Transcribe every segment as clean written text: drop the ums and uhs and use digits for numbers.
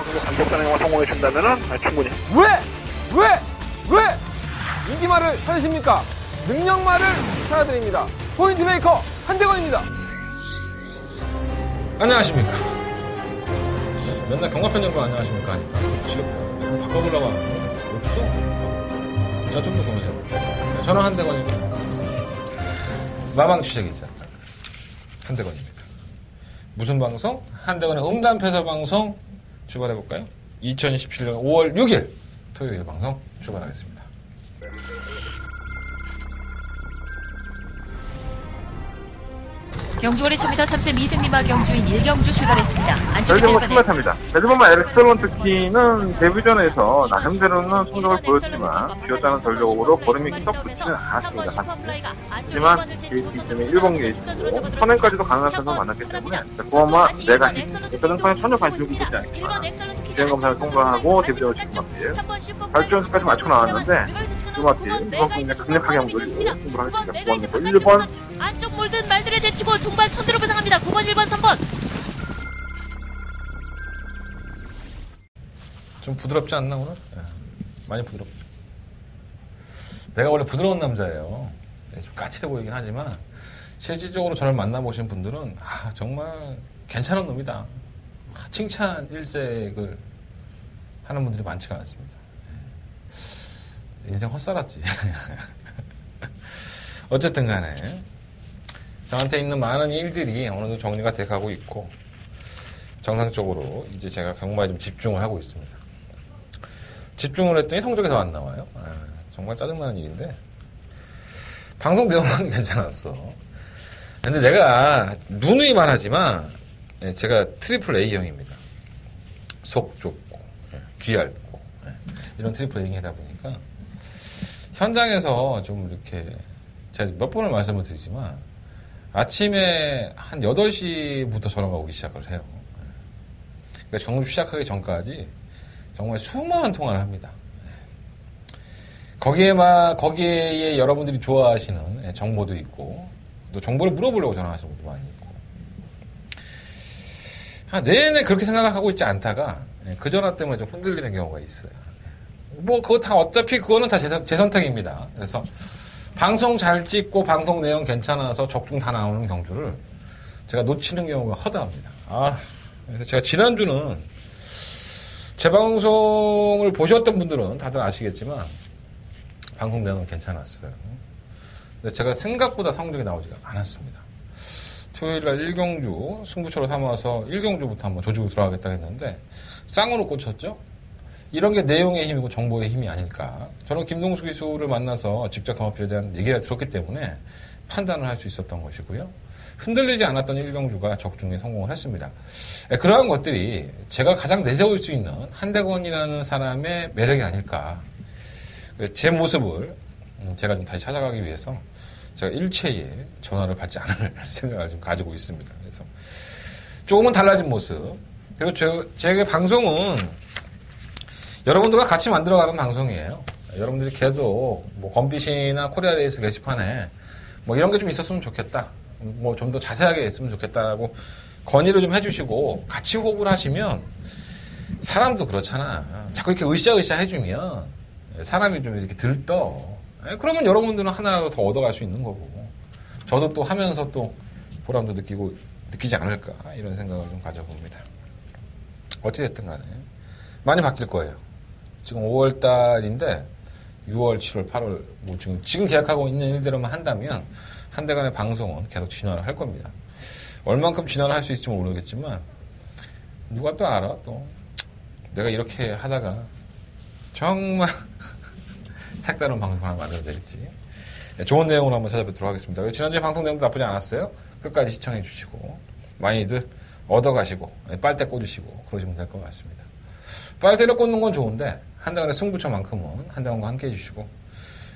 정도 강력단행과 성공해 준다면은 충분히. 왜 인기말을 찾으십니까? 능력말을 찾아드립니다. 포인트 메이커 한대건입니다. 안녕하십니까. 맨날 경마편 연구 안녕하십니까 하니까 미치겠다. 바꿔보려고 하는데 없어. 자, 좀 더 고민해볼게요. 저는 한대건이고 마방 취재기자 한대건입니다. 무슨 방송? 한대건의 음담패설 방송 출발해볼까요? 2017년 5월 6일 토요일 방송 출발하겠습니다. 경주거리 1000m 3세 미승리마 경주인 1경주 출발했습니다. 별점은 스마트합니다. 배드범마 엑셀런트 키는 데뷔전에서 나름대로는 성적을 보였지만 비었다는 전력으로 걸음이 썩 붙지는 않았습니다. 사실. 하지만 게이트팀의 1번 게이트고 선행까지도 가능한 선수 만났기 때문에 그것만 내가 배드범마에 전혀 관심을 보이지 않지만 주행검사를 통과하고 데뷔전을 진입합니다. 발전수까지 맞춰 나왔는데 스마트 이번 경기에 강력하게 한번 노리고 승부하겠습니다. 9번 1번 안쪽 몰든 말들을 제치고 동반 선두로 부상합니다. 9번, 1번, 3번. 좀 부드럽지 않나 오늘? 네. 많이 부드럽죠. 내가 원래 부드러운 남자예요. 좀 까칠해 보이긴 하지만 실질적으로 저를 만나보신 분들은 정말 괜찮은 놈이다. 칭찬 일색을 하는 분들이 많지가 않습니다. 인생 헛살았지. 어쨌든 간에 저한테 있는 많은 일들이 어느 정도 정리가 돼가고 있고 정상적으로 이제 제가 경마에 좀 집중을 하고 있습니다. 집중을 했더니 성적이 더 안 나와요. 정말 짜증나는 일인데 방송 내용은 괜찮았어. 근데 내가 누누이 말하지만 제가 트리플 A형입니다. 속 좁고 귀 얇고 이런 트리플 A형이다 보니까 현장에서 좀 이렇게 제가 몇 번을 말씀을 드리지만 아침에 한 8시부터 전화가 오기 시작을 해요. 그러니까 경주 시작하기 전까지 정말 수많은 통화를 합니다. 거기에 여러분들이 좋아하시는 정보도 있고 또 정보를 물어보려고 전화하시는 분도 많이 있고 내내 그렇게 생각을 하고 있지 않다가 그 전화 때문에 좀 흔들리는 경우가 있어요. 뭐 그거 다 어차피 그거는 다 제 선택입니다. 그래서 방송 잘 찍고 방송 내용 괜찮아서 적중 다 나오는 경주를 제가 놓치는 경우가 허다합니다. 그래서 제가 지난주는 제 방송을 보셨던 분들은 다들 아시겠지만 방송 내용은 괜찮았어요. 근데 제가 생각보다 성적이 나오지가 않았습니다. 토요일날 1경주 승부처로 삼아서 1경주부터 한번 조지고 들어가겠다 했는데 쌍으로 꽂혔죠? 이런 게 내용의 힘이고 정보의 힘이 아닐까. 저는 김동수 기수를 만나서 직접 경마필에 대한 얘기를 들었기 때문에 판단을 할 수 있었던 것이고요. 흔들리지 않았던 1경주가 적중에 성공을 했습니다. 그러한 것들이 제가 가장 내세울 수 있는 한대건이라는 사람의 매력이 아닐까. 제 모습을 제가 좀 다시 찾아가기 위해서 제가 일체에 전화를 받지 않을 생각을 좀 가지고 있습니다. 그래서 조금은 달라진 모습. 그리고 제 방송은 여러분들과 같이 만들어가는 방송이에요. 여러분들이 계속 뭐 건빛이나 코리아레이스 게시판에 뭐 이런 게 좀 있었으면 좋겠다. 뭐 좀 더 자세하게 했으면 좋겠다라고 건의를 좀 해주시고 같이 호흡을 하시면 사람도 그렇잖아. 자꾸 이렇게 으쌰으쌰 해주면 사람이 좀 이렇게 들떠. 그러면 여러분들은 하나라도 더 얻어갈 수 있는 거고 저도 또 하면서 또 보람도 느끼지 않을까 이런 생각을 좀 가져봅니다. 어찌됐든 간에 많이 바뀔 거예요. 지금 5월 달인데 6월, 7월, 8월 뭐 지금 계약하고 있는 일대로만 한다면 한 달간의 방송은 계속 진화를 할 겁니다. 얼만큼 진화를 할 수 있을지 모르겠지만 누가 또 알아? 또 내가 이렇게 하다가 정말 색다른 방송을 하나 만들어 드릴지. 좋은 내용으로 한번 찾아뵙도록 하겠습니다. 지난주에 방송 내용도 나쁘지 않았어요. 끝까지 시청해 주시고 많이들 얻어가시고 빨대 꽂으시고 그러시면 될 것 같습니다. 빨대를 꽂는 건 좋은데 한달간의 승부처만큼은 한달간과 함께 해주시고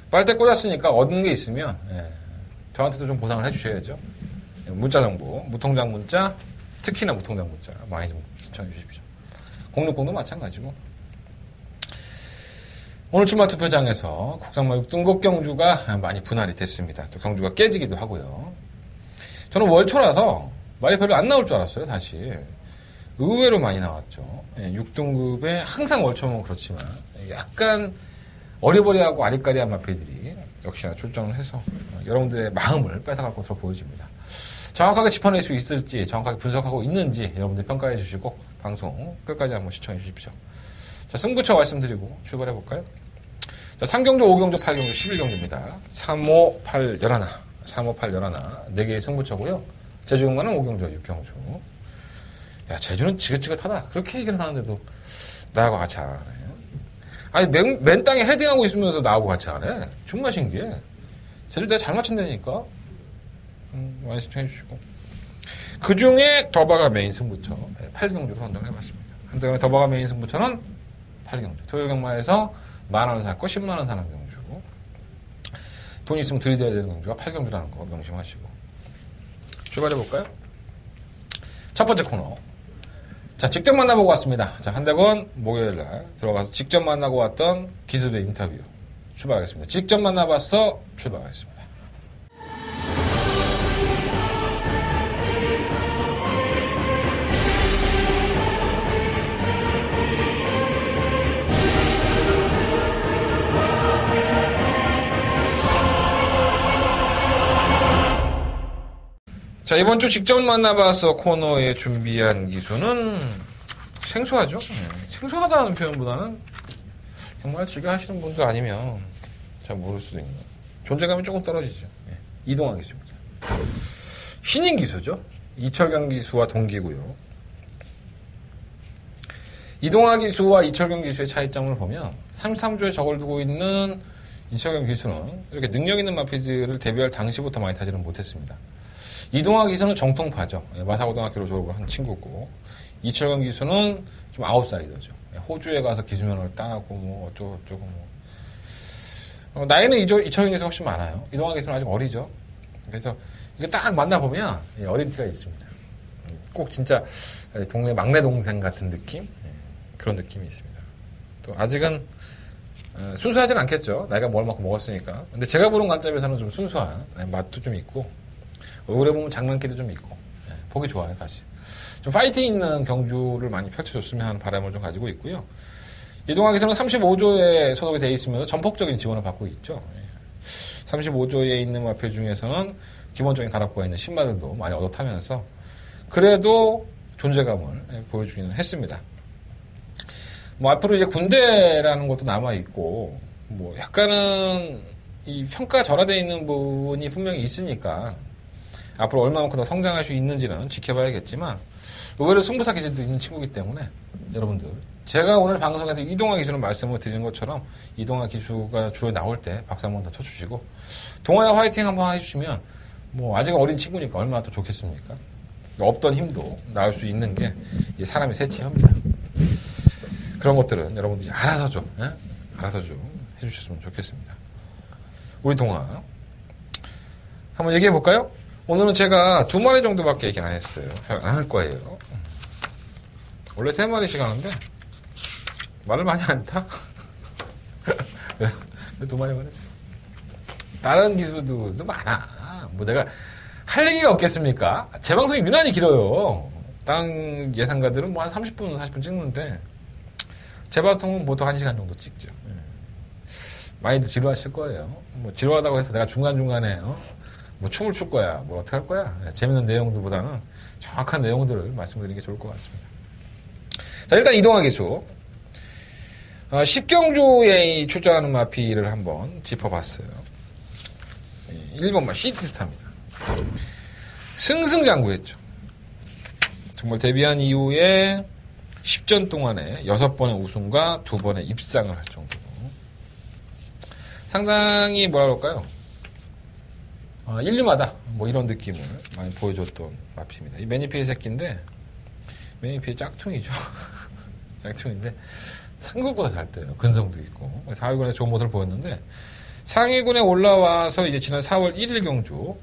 빨대 꽂았으니까 얻는 게 있으면 저한테도 좀 보상을 해주셔야죠. 문자 정보, 무통장 문자, 특히나 무통장 문자 많이 좀 시청해 주십시오. 060도 마찬가지고. 오늘 주말 투표장에서 국산마 6등급 경주가 많이 분할이 됐습니다. 또 경주가 깨지기도 하고요. 저는 월초라서 말이 별로 안 나올 줄 알았어요, 다시. 의외로 많이 나왔죠. 6등급에 항상 월초면 그렇지만 약간 어리버리하고 아리까리한 마피들이 역시나 출전을 해서 여러분들의 마음을 뺏어갈 것으로 보여집니다. 정확하게 짚어낼 수 있을지, 정확하게 분석하고 있는지 여러분들 평가해 주시고 방송 끝까지 한번 시청해 주십시오. 자, 승부처 말씀드리고 출발해 볼까요? 자, 3경주, 5경주, 8경주, 11경주입니다. 3, 5, 8, 11. 3, 5, 8, 11. 4개의 승부처고요. 제주경마는 5경주, 6경주. 야, 제주는 지긋지긋하다. 그렇게 얘기를 하는데도 나하고 같이 안 하네. 아니, 맨 땅에 헤딩하고 있으면서 나하고 같이 안 해. 정말 신기해. 제주 내가 잘 맞춘다니까. 많이 시청해주시고. 그 중에 더바가 메인 승부처 8경주로 선정을 해봤습니다. 한때는 더바가 메인 승부처는 8경주. 토요경마에서 만원을 샀고 10만원 사는 경주. 돈 있으면 들이대야 되는 경주가 8경주라는 거 명심하시고. 출발해볼까요? 첫 번째 코너. 자, 직접 만나보고 왔습니다. 자, 한대건 목요일날 들어가서 직접 만나고 왔던 기수들의 인터뷰 출발하겠습니다. 직접 만나봤어. 출발하겠습니다. 자, 이번 주 직접 만나봐서 코너에 준비한 기수는 생소하죠? 생소하다는 표현보다는 정말 즐겨 하시는 분들 아니면 잘 모를 수도 있는 존재감이 조금 떨어지죠. 이동환 기수입니다. 신인 기수죠. 이철경 기수와 동기고요. 이동환 기수와 이철경 기수의 차이점을 보면 33조에 적을 두고 있는 이철경 기수는 이렇게 능력 있는 마피들을 데뷔할 당시부터 많이 타지는 못했습니다. 이동학 기수는 정통파죠. 마사고등학교로 졸업을 한 친구고, 이철경 기수는 좀 아웃사이더죠. 호주에 가서 기수면허를 따고 뭐 어쩌고 뭐. 나이는 이철경 기수가 훨씬 많아요. 이동학 기수는 아직 어리죠. 그래서 이게 딱 만나보면 어린 티가 있습니다. 꼭 진짜 동네 막내 동생 같은 느낌? 그런 느낌이 있습니다. 또 아직은 순수하진 않겠죠. 나이가 얼마큼 먹었으니까. 근데 제가 보는 관점에서는 좀 순수한 맛도 좀 있고, 얼굴에 보면 장난기도 좀 있고, 보기 좋아요, 사실. 좀 파이팅 있는 경주를 많이 펼쳐줬으면 하는 바람을 좀 가지고 있고요. 이동학에서는 35조에 소속이 되어 있으면서 전폭적인 지원을 받고 있죠. 35조에 있는 마필 중에서는 기본적인 간압구가 있는 신마들도 많이 얻어 타면서 그래도 존재감을 보여주기는 했습니다. 뭐 앞으로 이제 군대라는 것도 남아있고, 뭐 약간은 이 평가 절하되어 있는 부분이 분명히 있으니까 앞으로 얼마만큼 더 성장할 수 있는지는 지켜봐야겠지만, 의외로 승부사 기질도 있는 친구이기 때문에 여러분들, 제가 오늘 방송에서 이동학 기수는 말씀을 드리는 것처럼 이동학 기수가 주에 나올 때 박수 한번 더 쳐주시고, 동아야 화이팅 한번 해주시면 뭐 아직 어린 친구니까 얼마나 더 좋겠습니까? 없던 힘도 나올 수 있는 게 사람의 세치입니다. 그런 것들은 여러분들이 알아서 좀 해주셨으면 좋겠습니다. 우리 동아 한번 얘기해 볼까요? 오늘은 제가 2마리 정도밖에 얘기 안 했어요. 잘 안 할 거예요. 원래 3마리씩 하는데 말을 많이 안 타. 그래서 2마리만 했어. 다른 기수들도 많아. 뭐 내가 할 얘기가 없겠습니까? 제 방송이 유난히 길어요. 다른 예상가들은 뭐 한 30분, 40분 찍는데 제 방송은 보통 1시간 정도 찍죠. 많이들 지루하실 거예요. 뭐 지루하다고 해서 내가 중간중간에 뭐 춤을 출 거야, 뭘 어떻게 할 거야. 재밌는 내용들보다는 정확한 내용들을 말씀드리는 게 좋을 것 같습니다. 자, 일단 이동학 기수. 10경주에 출전하는 마피를 한번 짚어봤어요. 1번만 시티스타입니다. 승승장구했죠. 정말 데뷔한 이후에 10전 동안에 6번의 우승과 2번의 입상을 할 정도로 상당히 뭐라 그럴까요? 인류마다 뭐 이런 느낌을 많이 보여줬던 마피입니다. 이 매니피의 새끼인데, 매니피의 짝퉁이죠. 짝퉁인데 상급보다 잘 떠요. 근성도 있고. 상위군에 좋은 모습을 보였는데, 상위군에 올라와서 이제 지난 4월 1일 경주,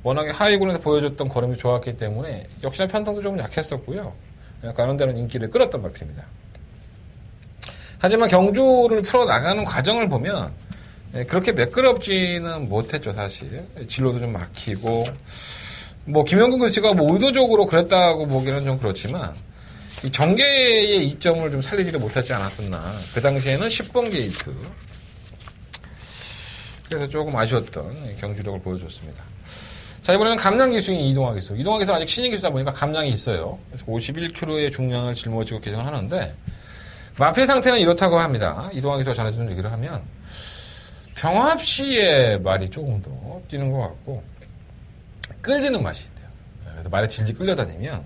워낙에 하위군에서 보여줬던 걸음이 좋았기 때문에 역시나 편성도 좀 약했었고요. 가는 데는 인기를 끌었던 마피입니다. 하지만 경주를 풀어나가는 과정을 보면 그렇게 매끄럽지는 못했죠, 사실. 진로도 좀 막히고, 뭐 김영근 씨가 뭐 의도적으로 그랬다고 보기는 좀 그렇지만, 이 전개의 이점을 좀 살리지를 못하지 않았었나. 그 당시에는 10번 게이트. 그래서 조금 아쉬웠던 경주력을 보여줬습니다. 자, 이번에는 감량 기수인 이동화 기수. 이동화 기수는 아직 신인 기수다 보니까 감량이 있어요. 그래서 51kg의 중량을 짊어지고 기승을 하는데, 마필 상태는 이렇다고 합니다. 이동화 기수가 전해주는 얘기를 하면, 병합 시에 말이 조금 더 뛰는 것 같고, 끌리는 맛이 있대요. 그래서 말에 질질 끌려다니면,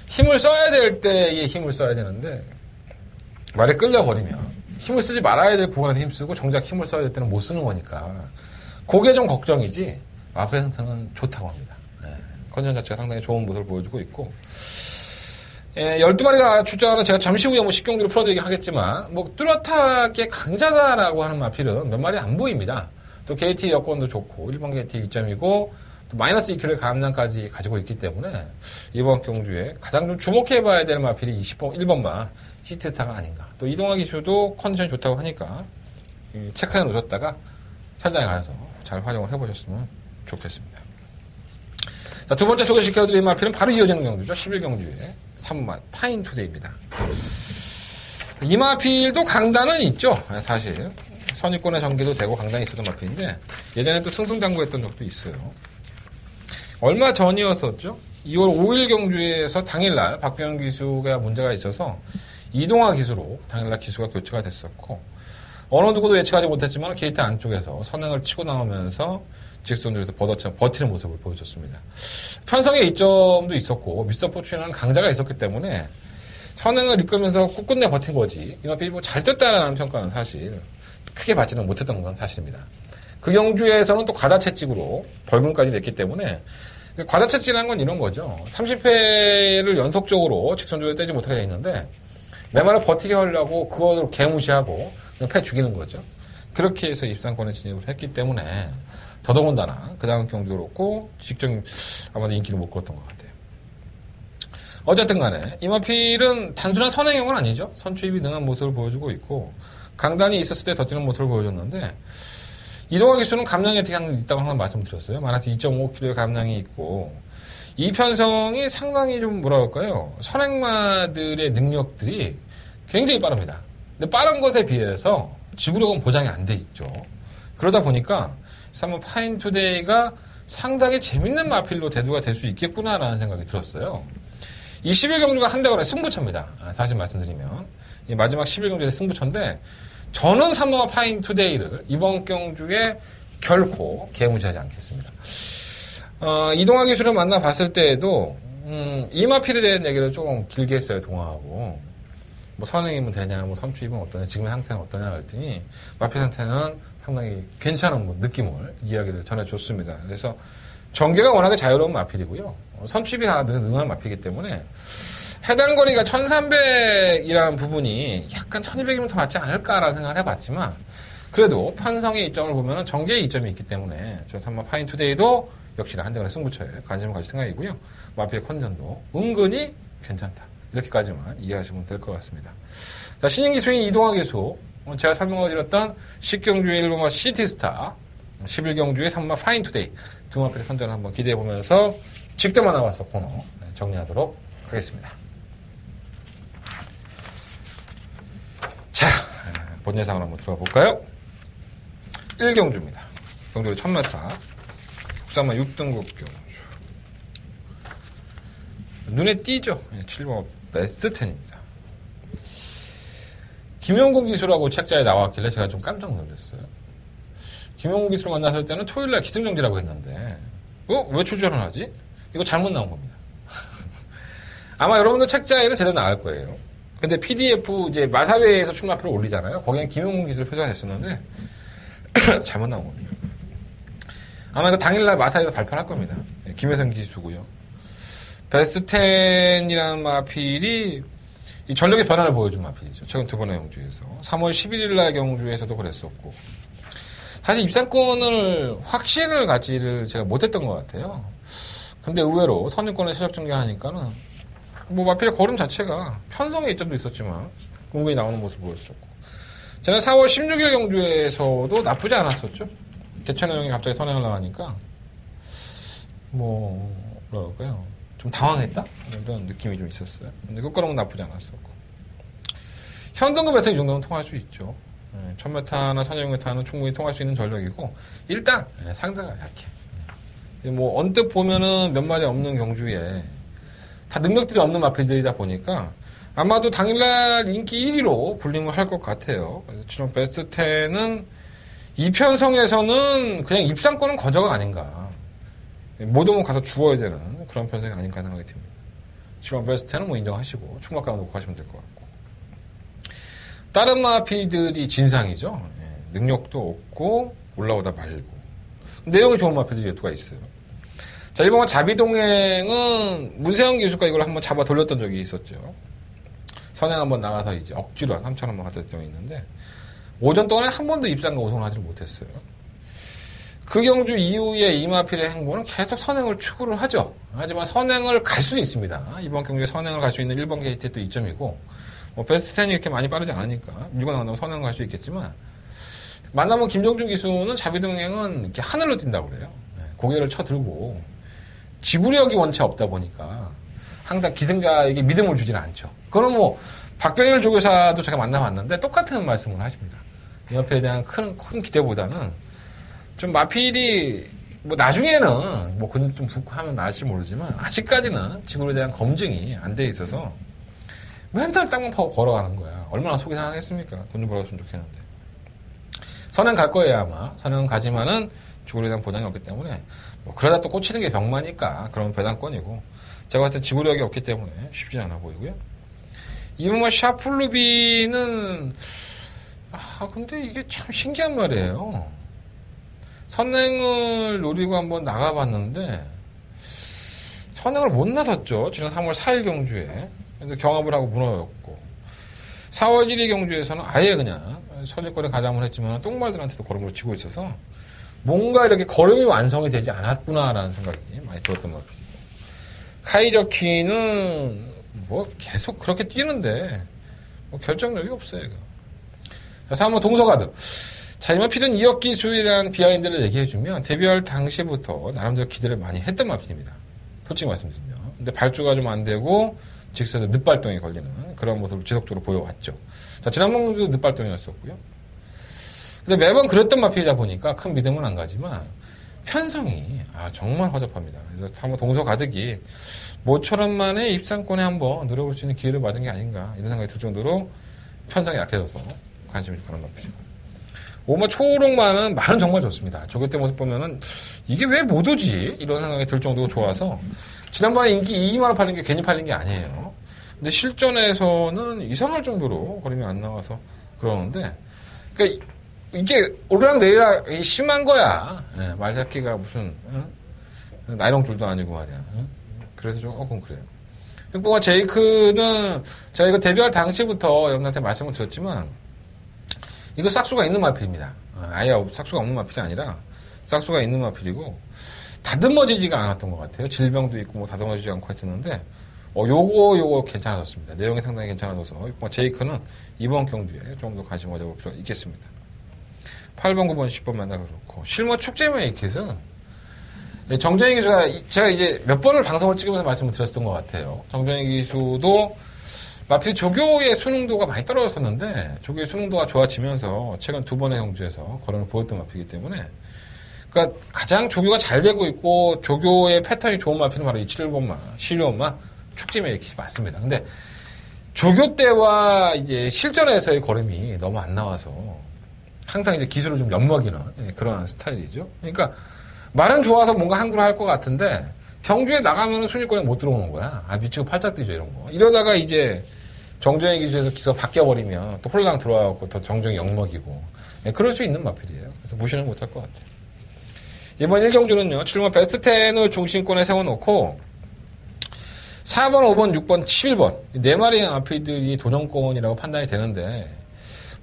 힘을 써야 될 때에 힘을 써야 되는데, 말에 끌려버리면, 힘을 쓰지 말아야 될 구간에서 힘쓰고, 정작 힘을 써야 될 때는 못 쓰는 거니까, 그게 좀 걱정이지, 마필 상태는 좋다고 합니다. 컨디션 자체가 상당히 좋은 모습을 보여주고 있고, 12마리가 출전하는 제가 잠시 후에 10경기로 풀어드리긴 하겠지만, 뚜렷하게 강자다라고 하는 마필은 몇 마리 안 보입니다. 또 KT 여건도 좋고, 1번 KT 2점이고, 또 마이너스 2kg의 감량까지 가지고 있기 때문에, 이번 경주에 가장 좀 주목해봐야 될 마필이 1번마 시티스타가 아닌가. 또 이동화 기수도 컨디션이 좋다고 하니까, 체크해 놓으셨다가, 현장에 가서 잘 활용을 해보셨으면 좋겠습니다. 자, 두 번째 소개시켜드릴 마필은 바로 이어지는 경주죠. 11경주의 3마 파인투데이입니다. 이 마필도 강단은 있죠. 사실 선입권의 전개도 되고 강단이 있었던 마필인데 예전에 또 승승장구했던 적도 있어요. 얼마 전이었었죠. 2월 5일 경주에서 당일날 박병현 기수가 문제가 있어서 이동화 기수로 당일날 기수가 교체가 됐었고 어느 누구도 예측하지 못했지만 게이트 안쪽에서 선행을 치고 나오면서 직선조에서 버티는 모습을 보여줬습니다. 편성의 이점도 있었고 미스터 포춘이라는 강자가 있었기 때문에 선행을 이끌면서 끝내 버틴 거지 이 마필이 잘 떴다라는 평가는 사실 크게 받지는 못했던 건 사실입니다. 그 경주에서는 또 과다채찍으로 벌금까지 냈기 때문에 과다채찍이라는 건 이런 거죠. 30회를 연속적으로 직선조에 떼지 못하게 돼 있는데 내 말을 버티게 하려고 그거를 개무시하고 그냥 패 죽이는 거죠. 그렇게 해서 입상권에 진입을 했기 때문에 더더군다나 그 다음 경주도 그렇고 직접 아마도 인기를 못 끌었던 것 같아요. 어쨌든 간에 이 마필은 단순한 선행형은 아니죠. 선추입이 능한 모습을 보여주고 있고 강단이 있었을 때 더 뛰는 모습을 보여줬는데 이동화 기수는 감량이 어떻게 있다고 항상 말씀드렸어요. 마이너스 2.5kg의 감량이 있고 이 편성이 상당히 좀 뭐라 그럴까요. 선행마들의 능력들이 굉장히 빠릅니다. 근데 빠른 것에 비해서 지구력은 보장이 안 돼 있죠. 그러다 보니까 3번 파인투데이가 상당히 재밌는 마필로 대두가 될 수 있겠구나라는 생각이 들었어요. 이 11경주가 한대거래 승부처입니다. 사실 말씀드리면. 이 마지막 11경주에서 승부처인데 저는 3번 파인투데이를 이번 경주에 결코 개무시하지 않겠습니다. 이동화 기수를 만나봤을 때에도 이 마필에 대한 얘기를 조금 길게 했어요. 동화하고. 선행이면 되냐, 선추입은 어떠냐, 지금의 상태는 어떠냐 했더니 마필 상태는 상당히 괜찮은 느낌을 이야기를 전해줬습니다. 그래서 전개가 워낙에 자유로운 마필이고요. 선추입이 다 능한 마필이기 때문에 해당 거리가 1300이라는 부분이 약간 1200이면 더 낫지 않을까라는 생각을 해봤지만 그래도 편성의 이점을 보면 전개의 이점이 있기 때문에 저 3번 파인투데이도 역시나 한대간의 승부처에 관심을 가질 생각이고요. 마필 컨디션도 은근히 괜찮다. 이렇게까지만 이해하시면 될 것 같습니다. 자, 신인 기수인 이동화 기수. 제가 설명을 드렸던 10경주의 1번마 시티스타, 11경주의 3번 파인투데이. 두 마필의 선전을 한번 기대해보면서 직접 나와서 코너 정리하도록 하겠습니다. 자, 본 예상으로 한번 들어가 볼까요? 1경주입니다. 경주로 1000m. 국산마 6등급 경주. 눈에 띄죠? 7번 베스트10입니다. 김용국 기수라고 책자에 나왔길래 제가 좀 깜짝 놀랐어요. 김용국 기수를 만났을 때는 토요일날 기승정지라고 했는데 왜 출전을 하지? 이거 잘못 나온 겁니다. 아마 여러분들 책자에는 제대로 나올 거예요. 근데 PDF 이제 마사회에서 출마표를 올리잖아요. 거기엔 김용국 기수를 표시가 됐었는데 잘못 나온 겁니다. 아마 이거 당일날 마사회에서 발표할 겁니다. 김혜성 기수고요. 베스트10이라는 마필이 이 전력의 변화를 보여준 마필이죠. 최근 두 번의 경주에서. 3월 11일 날 경주에서도 그랬었고. 사실 입상권을 확신을 갖지를 제가 못했던 것 같아요. 근데 의외로 선입권에 최적 정결하니까는 마필의 걸음 자체가 편성의 이점도 있었지만 은근히 나오는 모습을 보였었고. 저는 4월 16일 경주에서도 나쁘지 않았었죠. 개천의 형이 갑자기 선행을 나가니까 뭐랄까요. 좀 당황했다? 이런 느낌이 좀 있었어요. 근데 끝걸음은 나쁘지 않았었고. 현등급에서 이 정도는 통할 수 있죠. 1000m나 1600m는 충분히 통할 수 있는 전력이고, 일단 상대가 약해. 뭐 언뜻 보면은 몇 마리 없는 경주에 다 능력들이 없는 마필들이다 보니까 아마도 당일날 인기 1위로 불림을 할 것 같아요. 지금 베스트 10은 이 편성에서는 그냥 입상권은 거저가 아닌가. 못 오면 가서 죽어야 되는 그런 편성이 아닌가 생각이 듭니다. 지금 베스트 10은 뭐 인정하시고 총각가만 놓고 하시면 될 것 같고. 다른 마필들이 진상이죠. 능력도 없고 올라오다 말고. 내용이 좋은 마필들이 몇 두가 있어요. 자, 이번 자비동행은 문세영 기수가 이걸 한번 잡아 돌렸던 적이 있었죠. 선행 한번 나가서 이제 억지로 한 3,000원만 갖다 줬던 적이 있는데, 오전 동안에 한 번도 입상과 우승을 하지 못했어요. 그 경주 이후에 이마필의 행보는 계속 선행을 추구를 하죠. 하지만 선행을 갈 수 있습니다. 이번 경주에 선행을 갈 수 있는 1번 게이트의 또 이점이고, 뭐 베스트 10이 이렇게 많이 빠르지 않으니까 밀고 나간다면 선행을 갈 수 있겠지만, 만나면 김종준 기수는 자비동행은 이렇게 하늘로 뛴다고 그래요. 고개를 쳐들고 지구력이 원체 없다 보니까 항상 기승자에게 믿음을 주지는 않죠. 그거는 뭐 박병일 조교사도 제가 만나봤는데 똑같은 말씀을 하십니다. 이 마필에 대한 큰 기대보다는 좀 마필이 뭐 나중에는 뭐 근육 좀 붓고 하면 나을지 모르지만 아직까지는 지구에 대한 검증이 안 돼 있어서 맨날 땅만 파고 걸어가는 거야. 얼마나 속이 상하겠습니까? 돈 좀 벌었으면 좋겠는데. 선행 갈 거예요 아마. 선행은 가지만은 지구에 대한 보장이 없기 때문에 뭐 그러다 또 꽂히는 게 병마니까 그런 배당권이고, 제가 봤을 때 지구력이 없기 때문에 쉽지 않아 보이고요. 이번에 샤플루비는 근데 이게 참 신기한 말이에요. 선행을 노리고 한번 나가봤는데 선행을 못 나섰죠. 지난 3월 4일 경주에. 근데 경합을 하고 무너졌고, 4월 1일 경주에서는 아예 그냥 선입권에 가담을 했지만 똥말들한테도 걸음으로 치고 있어서 뭔가 이렇게 걸음이 완성이 되지 않았구나라는 생각이 많이 들었던 것 같아요. 카이저키는 뭐 계속 그렇게 뛰는데 뭐 결정력이 없어요. 이거. 자, 3번 동서가드. 자, 이만 필은 2억 기수에 대한 비하인드를 얘기해주면 데뷔할 당시부터 나름대로 기대를 많이 했던 마필입니다. 솔직히 말씀드리면. 근데 발주가 좀 안 되고 직선에서 늦발동이 걸리는 그런 모습을 지속적으로 보여왔죠. 자, 지난번에도 늦발동이었었고요. 근데 매번 그랬던 마필이다 보니까 큰 믿음은 안 가지만 편성이 정말 허접합니다. 그래서 한번 동서가득이 모처럼 만에 입상권에 한번 노려볼 수 있는 기회를 받은 게 아닌가 이런 생각이 들 정도로 편성이 약해져서 관심이 가는 마필이고, 오마 초록만은 말은 정말 좋습니다. 조교 때 모습 보면은 이게 왜 못 오지? 이런 생각이 들 정도로 좋아서 지난번에 인기 2만 원 팔린 게 괜히 팔린 게 아니에요. 근데 실전에서는 이상할 정도로 걸음이 안 나와서 그러는데, 그러니까 이게 오르락 내리락 심한 거야. 말 잡기가 무슨 나이롱줄도 아니고 말이야. 그래서 조금 그래요. 그리고 제이크는 제가 이거 데뷔할 당시부터 여러분한테 말씀을 드렸지만 이거 싹수가 있는 마필입니다. 아예 싹수가 없는 마필이 아니라 싹수가 있는 마필이고 다듬어지지가 않았던 것 같아요. 질병도 있고 뭐 다듬어지지 않고 했었는데 요거 괜찮아졌습니다. 내용이 상당히 괜찮아져서 제이크는 이번 경주에 좀 더 관심 가져볼 필요가 있겠습니다. 8번, 9번, 10번 만나 그렇고, 실버 축제 메이킷은 정정희 기수가 제가 이제 몇 번을 방송을 찍으면서 말씀을 드렸던 것 같아요. 정정희 기수도 마필 조교의 수능도가 많이 떨어졌었는데 조교의 수능도가 좋아지면서 최근 2번의 경주에서 걸음을 보였던 마필이기 때문에, 그러니까 가장 조교가 잘 되고 있고 조교의 패턴이 좋은 마필은 바로 이 7번마, 12번마 축제 메이킷이 맞습니다. 근데 조교 때와 이제 실전에서의 걸음이 너무 안 나와서 항상 이제 기술을 좀 엿먹이는 그런 스타일이죠. 그러니까 말은 좋아서 뭔가 한구를 할 것 같은데 경주에 나가면은 순위권에 못 들어오는 거야. 미치고 팔짝 뛰죠 이런 거. 이러다가 이제 정정희 기수에서 기수가 바뀌어버리면 또 홀랑 들어와갖고 더 정정이 엿먹이고 그럴 수 있는 마필이에요. 그래서 무시는 못할 것 같아요. 이번 1경주는요. 7번 베스트 10을 중심권에 세워놓고 4번, 5번, 6번, 11번 4마리의 마필들이 도전권이라고 판단이 되는데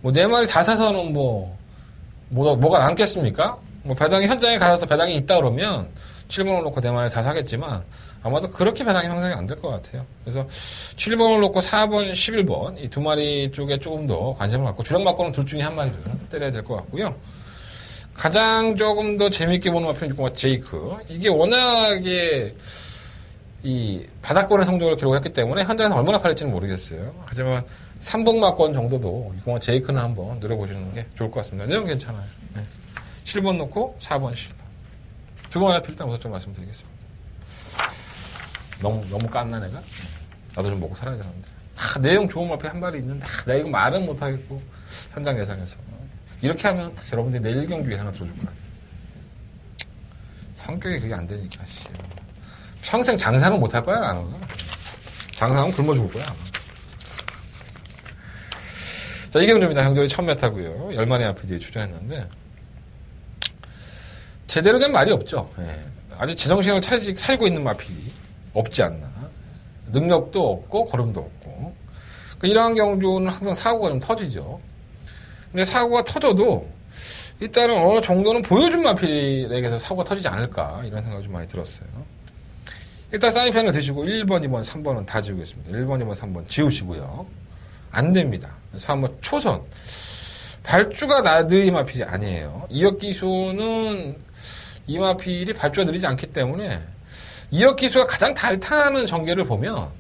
뭐 4마리 다 사서는 뭐가 남겠습니까? 뭐 배당이 현장에 가서 배당이 있다 그러면 7번을 놓고 4마리 다 사겠지만 아마도 그렇게 배당이 형성이 안 될 것 같아요. 그래서 7번을 놓고 4번, 11번 이 2마리 쪽에 조금 더 관심을 갖고 주력 맞고는 둘 중에 한 마리를 때려야 될 것 같고요. 가장 조금 더 재밌게 보는 마필은 제이크. 이게 워낙에 이 바닥권의 성적을 기록했기 때문에 현장에서 얼마나 팔릴지는 모르겠어요. 하지만 3번마권 정도도 이거 제이크는 한번 노려보시는 게 좋을 것 같습니다. 내용 괜찮아요. 네. 7번 놓고 4번 7번. 두 번 하나 필 때 우선 좀 말씀드리겠습니다. 너무 깠나 내가? 나도 좀 먹고 살아야 되는데. 내용 좋은 마필 한 발이 있는데 내가 이거 말은 못하겠고 현장 예상에서 이렇게 하면 여러분들이 내일 경주 예상을 들어줄 거야. 성격이 그게 안 되니까 씨. 평생 장사는 못할 거야 나는. 장사하면 굶어 죽을 거야 아마. 자, 이경주입니다. 형들이 처음 메타고요. 열만의 RPD에 출전했는데 제대로 된 말이 없죠. 예. 아직 제정신을 차리고 있는 마필이 없지 않나. 능력도 없고 걸음도 없고. 그러니까 이러한 경주는 항상 사고가 좀 터지죠. 근데 사고가 터져도 일단은 어느 정도는 보여준 마필에게서 사고가 터지지 않을까 이런 생각이 좀 많이 들었어요. 일단 사인펜을 드시고 1번, 2번, 3번은 다 지우겠습니다. 1번, 2번, 3번 지우시고요. 안 됩니다. 그래서 한번 초선. 발주가 느린 마필이 아니에요. 이역 기수는 이 마필이 발주가 느리지 않기 때문에 이역 기수가 가장 달타는 전개를 보면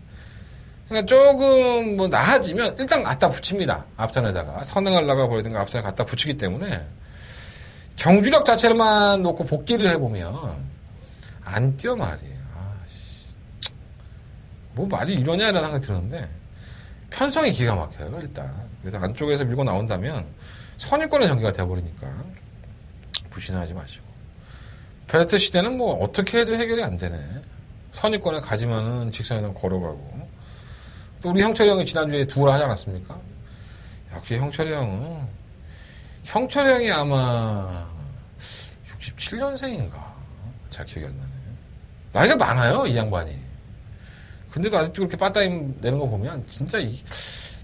그러니까 조금 뭐 나아지면 일단 갖다 붙입니다. 앞선에다가 선행을 나가버리든가 앞선에 갖다 붙이기 때문에 경주력 자체만 놓고 복귀를 해보면 안 뛰어 말이에요. 뭐 말이 이러냐 이런 생각이 드는데 편성이 기가 막혀요 일단. 그래서 안쪽에서 밀고 나온다면 선입권의 전개가 되어버리니까 부신하지 마시고. 벨트 시대는 뭐 어떻게 해도 해결이 안 되네. 선입권에 가지만은 직선에는 걸어가고. 또 우리 형철이 형이 지난주에 두어를 하지 않았습니까? 역시 형철이 형이 아마 67년생인가 잘 기억이 안 나네. 나이가 많아요 이 양반이. 근데도 아직도 그렇게 빠따임 내는 거 보면 진짜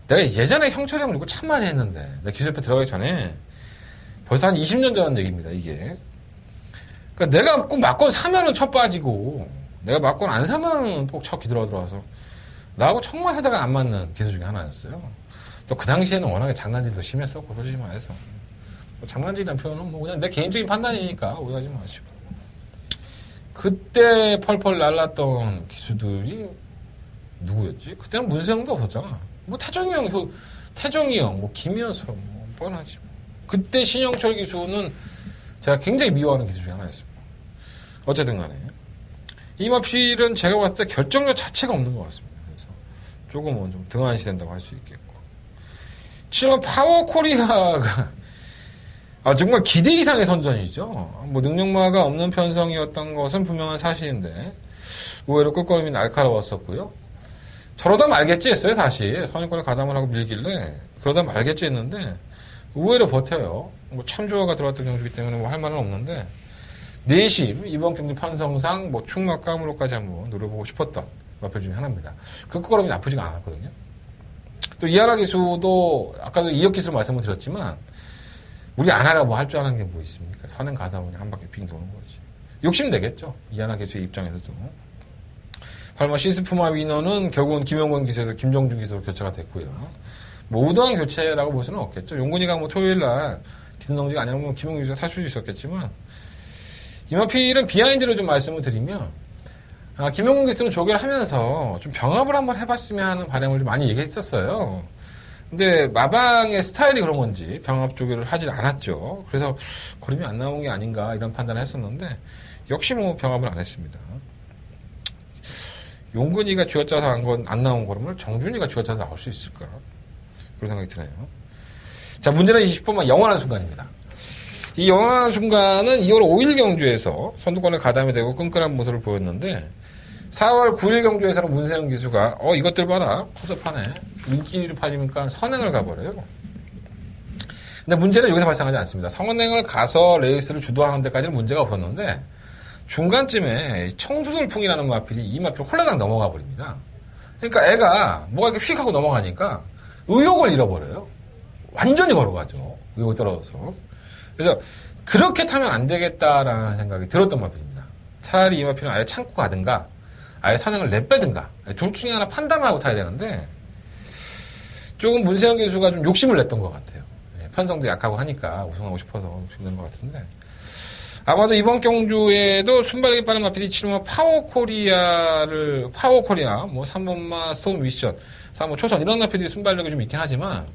내가 예전에 형철이 형 이거 참 많이 했는데 내가 기술협회 들어가기 전에 벌써 한 20년 전 얘기입니다 이게. 그러니까 내가 꼭 막권 사면은 첫 빠지고 내가 막권 안 사면은 꼭 첫 기들어 들어와서 나하고 청만 하다가 안 맞는 기술 중에 하나였어요. 또 그 당시에는 워낙에 장난질도 심했었고 솔직히 말해서 장난질이라는 표현은 뭐 그냥 내 개인적인 판단이니까 오해하지 마시고. 그때 펄펄 날랐던 기수들이 누구였지? 그때는 문세영도 없었잖아. 뭐 태정이 형, 뭐 김현수, 뭐 뻔하지. 그때 신영철 기수는 제가 굉장히 미워하는 기수 중에 하나였습니다. 어쨌든 간에 이 마필은 제가 봤을 때 결정력 자체가 없는 것 같습니다. 그래서 조금은 좀 등한시 된다고 할 수 있겠고. 7번 파워 코리아가 정말 기대 이상의 선전이죠. 뭐 능력마가 없는 편성이었던 것은 분명한 사실인데 의외로 끝걸음이 날카로웠었고요. 저러다 말겠지 했어요 사실. 선입권에 가담을 하고 밀길래 그러다 말겠지 했는데 의외로 버텨요. 뭐 참조화가 들어왔던 경주이기 때문에 뭐 할 말은 없는데 내심 이번 경기 편성상 뭐 충막 까무로까지 한번 노려보고 싶었던 마필 중에 하나입니다. 그 끝걸음이 나쁘지가 않았거든요. 또 이하나 기수도 아까도 이역 기수 말씀을 드렸지만 우리 아나가 뭐 할 줄 아는 게 뭐 있습니까? 선행 가서 그냥 한 바퀴 빙 도는 거지. 욕심 되겠죠. 이하나 기수의 입장에서도. 발마 시스프마 위너는 결국은 김용건 기수에서 김정준 기수로 교체가 됐고요. 뭐 우도한 교체라고 볼 수는 없겠죠. 용근이가 뭐 토요일 날 기승동지가 아니라면 김용건 기수가 탈 수도 있었겠지만 이마필은 비하인드를 좀 말씀을 드리면 김용건 기수는 조교를 하면서 좀 병합을 한번 해봤으면 하는 바람을 좀 많이 얘기했었어요. 근데 마방의 스타일이 그런 건지 병합 조교를 하질 않았죠. 그래서 걸음이 안 나온 게 아닌가 이런 판단을 했었는데 역시 뭐 병합을 안 했습니다. 용근이가 쥐어짜서 안 나온 걸음을 정준이가 쥐어짜서 나올 수 있을까? 그런 생각이 드네요. 자, 문제는 20번만 영원한 순간입니다. 이 영원한 순간은 2월 5일 경주에서 선두권에 가담이 되고 끈끈한 모습을 보였는데 4월 9일 경주에서는 문세영 기수가 이것들 봐라 허접하네 인기를 팔리니까 선행을 가버려요. 근데 문제는 여기서 발생하지 않습니다. 선행을 가서 레이스를 주도하는 데까지는 문제가 없었는데 중간쯤에 청수돌풍이라는 마필이 이 마필을 홀라당 넘어가 버립니다. 그러니까 애가 뭐가 이렇게 휙 하고 넘어가니까 의욕을 잃어버려요. 완전히 걸어가죠. 의욕이 떨어져서. 그래서 그렇게 타면 안 되겠다라는 생각이 들었던 마필입니다. 차라리 이 마필은 아예 참고 가든가 아예 선행을 내빼든가 둘 중에 하나 판단을 하고 타야 되는데 조금 문세영 기수가 좀 욕심을 냈던 것 같아요. 편성도 약하고 하니까 우승하고 싶어서 욕심낸 것 같은데 아마도 이번 경주에도 순발력이 빠른 마필이 치르면 파워코리아, 뭐 3번마 스톰 미션, 3번 초선, 이런 마필들이 순발력이 좀 있긴 하지만,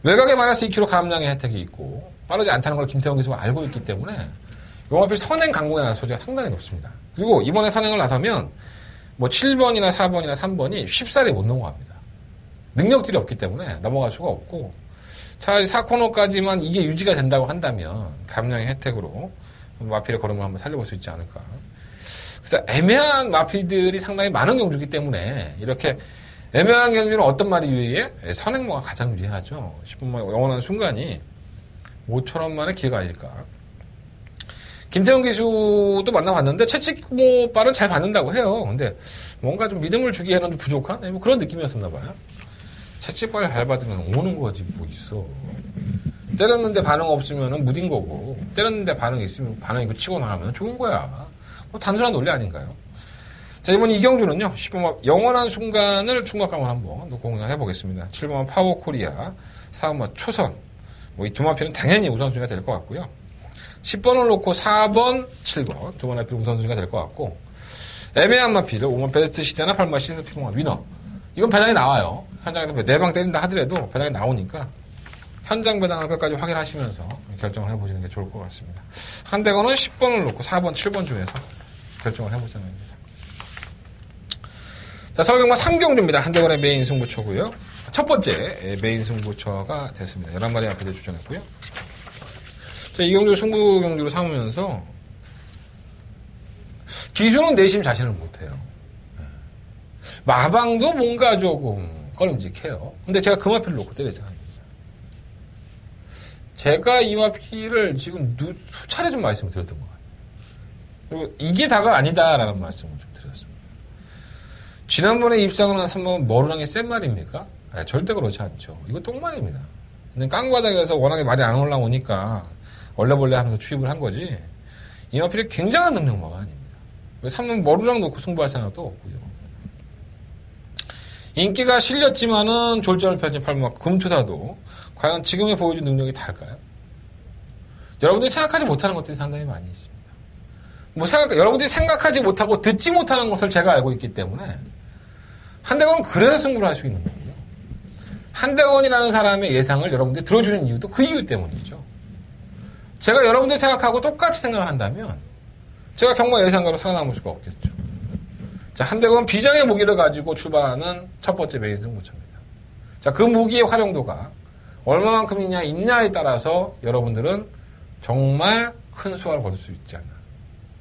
외곽에 마이너스 2kg 감량의 혜택이 있고, 빠르지 않다는 걸 김태형 기수가 알고 있기 때문에, 요 마필 선행 강공에 나설 소지가 상당히 높습니다. 그리고 이번에 선행을 나서면, 뭐 7번이나 4번이나 3번이 쉽사리 못 넘어갑니다. 능력들이 없기 때문에 넘어갈 수가 없고, 차라리 4코너까지만 이게 유지가 된다고 한다면, 감량의 혜택으로, 마필의 걸음을 한번 살려볼 수 있지 않을까. 그래서 애매한 마필들이 상당히 많은 경주이기 때문에 이렇게 애매한 경주는 어떤 말이 유리해? 선행모가 가장 유리하죠. 10분만 영원한 순간이 5,000원 만의 기회가 아닐까. 김태형 기수도 만나봤는데 채찍모발은 잘 받는다고 해요. 근데 뭔가 좀 믿음을 주기에는 좀 부족한 뭐 그런 느낌이었었나 봐요. 채찍발을 잘 받으면 오는 거지 뭐 있어. 때렸는데 반응 없으면 무딘 거고, 때렸는데 반응이 있으면 반응이고 치고 나가면 좋은 거야. 뭐 단순한 논리 아닌가요? 자, 이번 이경주는요, 10번만 영원한 순간을 충격감을 한번 공략해 보겠습니다. 7번만 파워 코리아, 4번만 초선. 뭐 이 두 마필은 당연히 우선순위가 될 것 같고요. 10번을 놓고 4번, 7번. 두 번 마필 우선순위가 될 것 같고, 애매한 마필을 5번 베스트 시대나 8번 시즌 피봉화 위너. 이건 배당이 나와요. 현장에서 4방 때린다 하더라도 배당이 나오니까, 현장 배당을 끝까지 확인하시면서 결정을 해보시는 게 좋을 것 같습니다. 한대건은 10번을 놓고 4번, 7번 중에서 결정을 해보자는 겁니다. 자, 서울경마 3경주입니다. 한대건의 메인 승부처고요. 첫 번째 메인 승부처가 됐습니다. 11마리 앞에 주전했고요. 자, 이 경주 승부 경주로 삼으면서 기수는 내심 자신을 못해요. 마방도 뭔가 조금 꺼림직해요. 근데 제가 그 마필을 놓고 때리잖아요. 제가 이 마필을 지금 수차례 좀 말씀을 드렸던 것 같아요. 그리고 이게 다가 아니다라는 말씀을 좀 드렸습니다. 지난번에 입상을 한 3번 머루랑이 센 말입니까? 아니, 절대 그렇지 않죠. 이거 똥말입니다. 근데 깡바닥에서 워낙에 말이 안 올라오니까 얼레벌레 하면서 추입을 한 거지, 이 마필이 굉장한 능력마가 아닙니다. 3번 머루랑 놓고 승부할 생각도 없고요. 인기가 실렸지만은 졸전을 펼친 8번 금투사도 과연 지금의 보여준 능력이 달까요? 여러분들이 생각하지 못하는 것들이 상당히 많이 있습니다. 여러분들이 생각하지 못하고 듣지 못하는 것을 제가 알고 있기 때문에 한대건은 그래서 승부를 할 수 있는 거고요. 한대건이라는 사람의 예상을 여러분들이 들어주는 이유도 그 이유 때문이죠. 제가 여러분들이 생각하고 똑같이 생각을 한다면 제가 경마 예상가로 살아남을 수가 없겠죠. 자, 한대건 비장의 무기를 가지고 출발하는 첫 번째 메인 승부처입니다. 자, 그 무기의 활용도가 얼마만큼이냐 있냐에 따라서 여러분들은 정말 큰 수확을 거둘 수 있지 않나.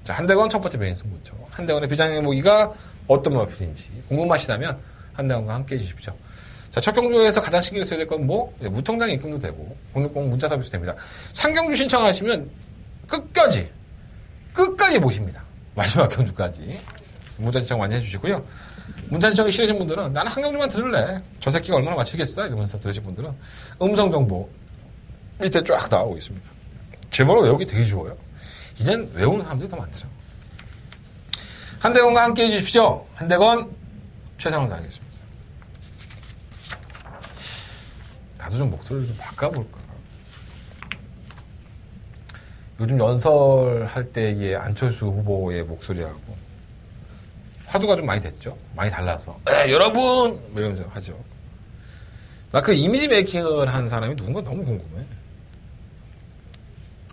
자, 한대건 첫 번째 메인 승부처. 한대건의 비장의 무기가 어떤 마필인지 궁금하시다면 한대건과 함께 해주십시오. 자, 첫 경주에서 가장 신경 써야 될 건 무통장 입금도 되고, 국립공 문자 서비스 됩니다. 상경주 신청하시면 끝까지 보십니다. 마지막 경주까지. 문자 신청 많이 해주시고요. 문자 신청이 싫으신 분들은 나는 한 경주만 들을래. 저 새끼가 얼마나 맞히겠어? 이러면서 들으신 분들은 음성정보 밑에 쫙 나오고 있습니다. 제 번호 외우기 되게 쉬워요. 이젠 외우는 사람들이 더 많더라고요. 한대건과 함께 해주십시오. 한대건 최선을 다하겠습니다. 나도 좀 목소리를 좀 바꿔볼까. 요즘 연설할 때의 안철수 후보의 목소리하고 화두가 좀 많이 됐죠. 많이 달라서 여러분 이러면서 하죠. 나 그 이미지 메이킹을 한 사람이 누군가 너무 궁금해.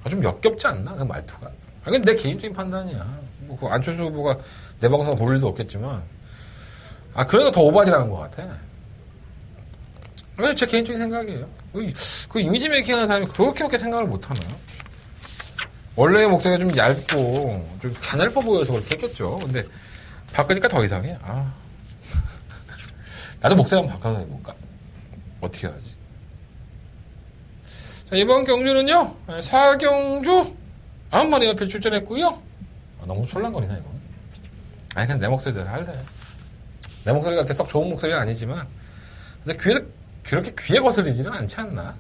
좀 역겹지 않나? 그 말투가. 근데 내 개인적인 판단이야. 그 안철수 후보가 내 방송을 볼 일도 없겠지만, 그러니까 더 오바지라는 것 같아. 제 개인적인 생각이에요. 그 이미지 메이킹 하는 사람이 그렇게 생각을 못하나? 원래의 목소리가 좀 얇고, 좀 가냘퍼 보여서 그렇게 했겠죠. 근데, 바꾸니까 더 이상해. 나도 목소리 한번 바꿔서 해볼까? 어떻게 하지? 자, 이번 경주는요, 4경주 9마리 옆에 출전했고요. 너무 촐랑거리나, 이거. 그냥 내 목소리대로 할래. 내 목소리가 그렇게 썩 좋은 목소리는 아니지만, 근데 그렇게 귀에 거슬리지는 않지 않나?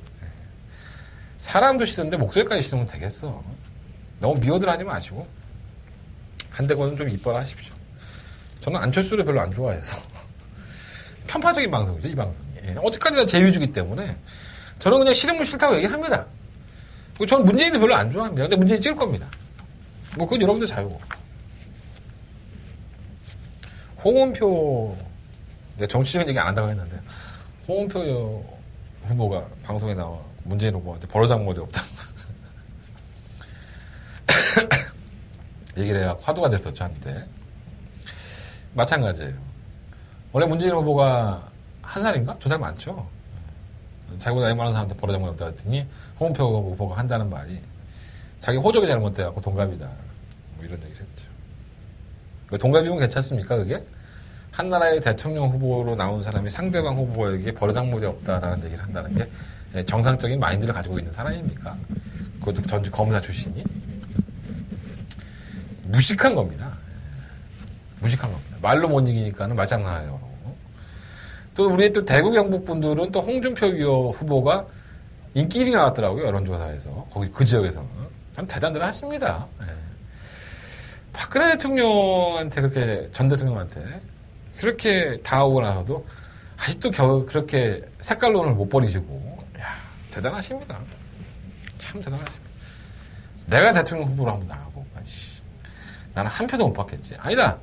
사람도 싫은데 목소리까지 싫으면 되겠어. 너무 미워들 하지 마시고, 한대건은 좀 이뻐라 하십시오. 저는 안철수를 별로 안 좋아해서. 편파적인 방송이죠, 이 방송이. 어디까지나 제 위주기 때문에, 저는 그냥 싫으면 싫다고 얘기를 합니다. 그리고 저는 문재인도 별로 안 좋아합니다. 근데 문재인 찍을 겁니다. 뭐 그건 여러분들 자유고. 홍은표, 내가 정치적인 얘기 안 한다고 했는데 홍은표 후보가 방송에 나와 문재인 후보한테 버르장머리 없다 얘기를 해야 화두가 됐었죠 한때. 마찬가지예요. 원래 문재인 후보가 한 살인가? 2살 많죠. 자기보다 나이 많은 사람한테 버르장머리 없다 했더니 홍은표 후보가 한다는 말이 자기 호적이 잘못돼갖고 동갑이다. 뭐 이런 얘기를 했죠. 동갑이면 괜찮습니까 그게? 한나라의 대통령 후보로 나온 사람이 상대방 후보에게 버르장머리 없다라는 얘기를 한다는 게 정상적인 마인드를 가지고 있는 사람입니까? 그것도 전직 검사 출신이? 무식한 겁니다. 무식한 겁니다. 말로 못 이기니까는 말장난해요. 또 우리 또 대구 경북 분들은 또 홍준표 후보가 인기 1위 나왔더라고요. 여론조사에서. 거기 그 지역에서는. 참 대단들 하십니다. 예. 박근혜 대통령한테 그렇게 전 대통령한테 그렇게 당하고 나서도 아직도 그렇게 색깔론을 못 버리시고 야 대단하십니다. 참 대단하십니다. 내가 대통령 후보로 한번 나가고 나는 한 표도 못 받겠지. 아니다.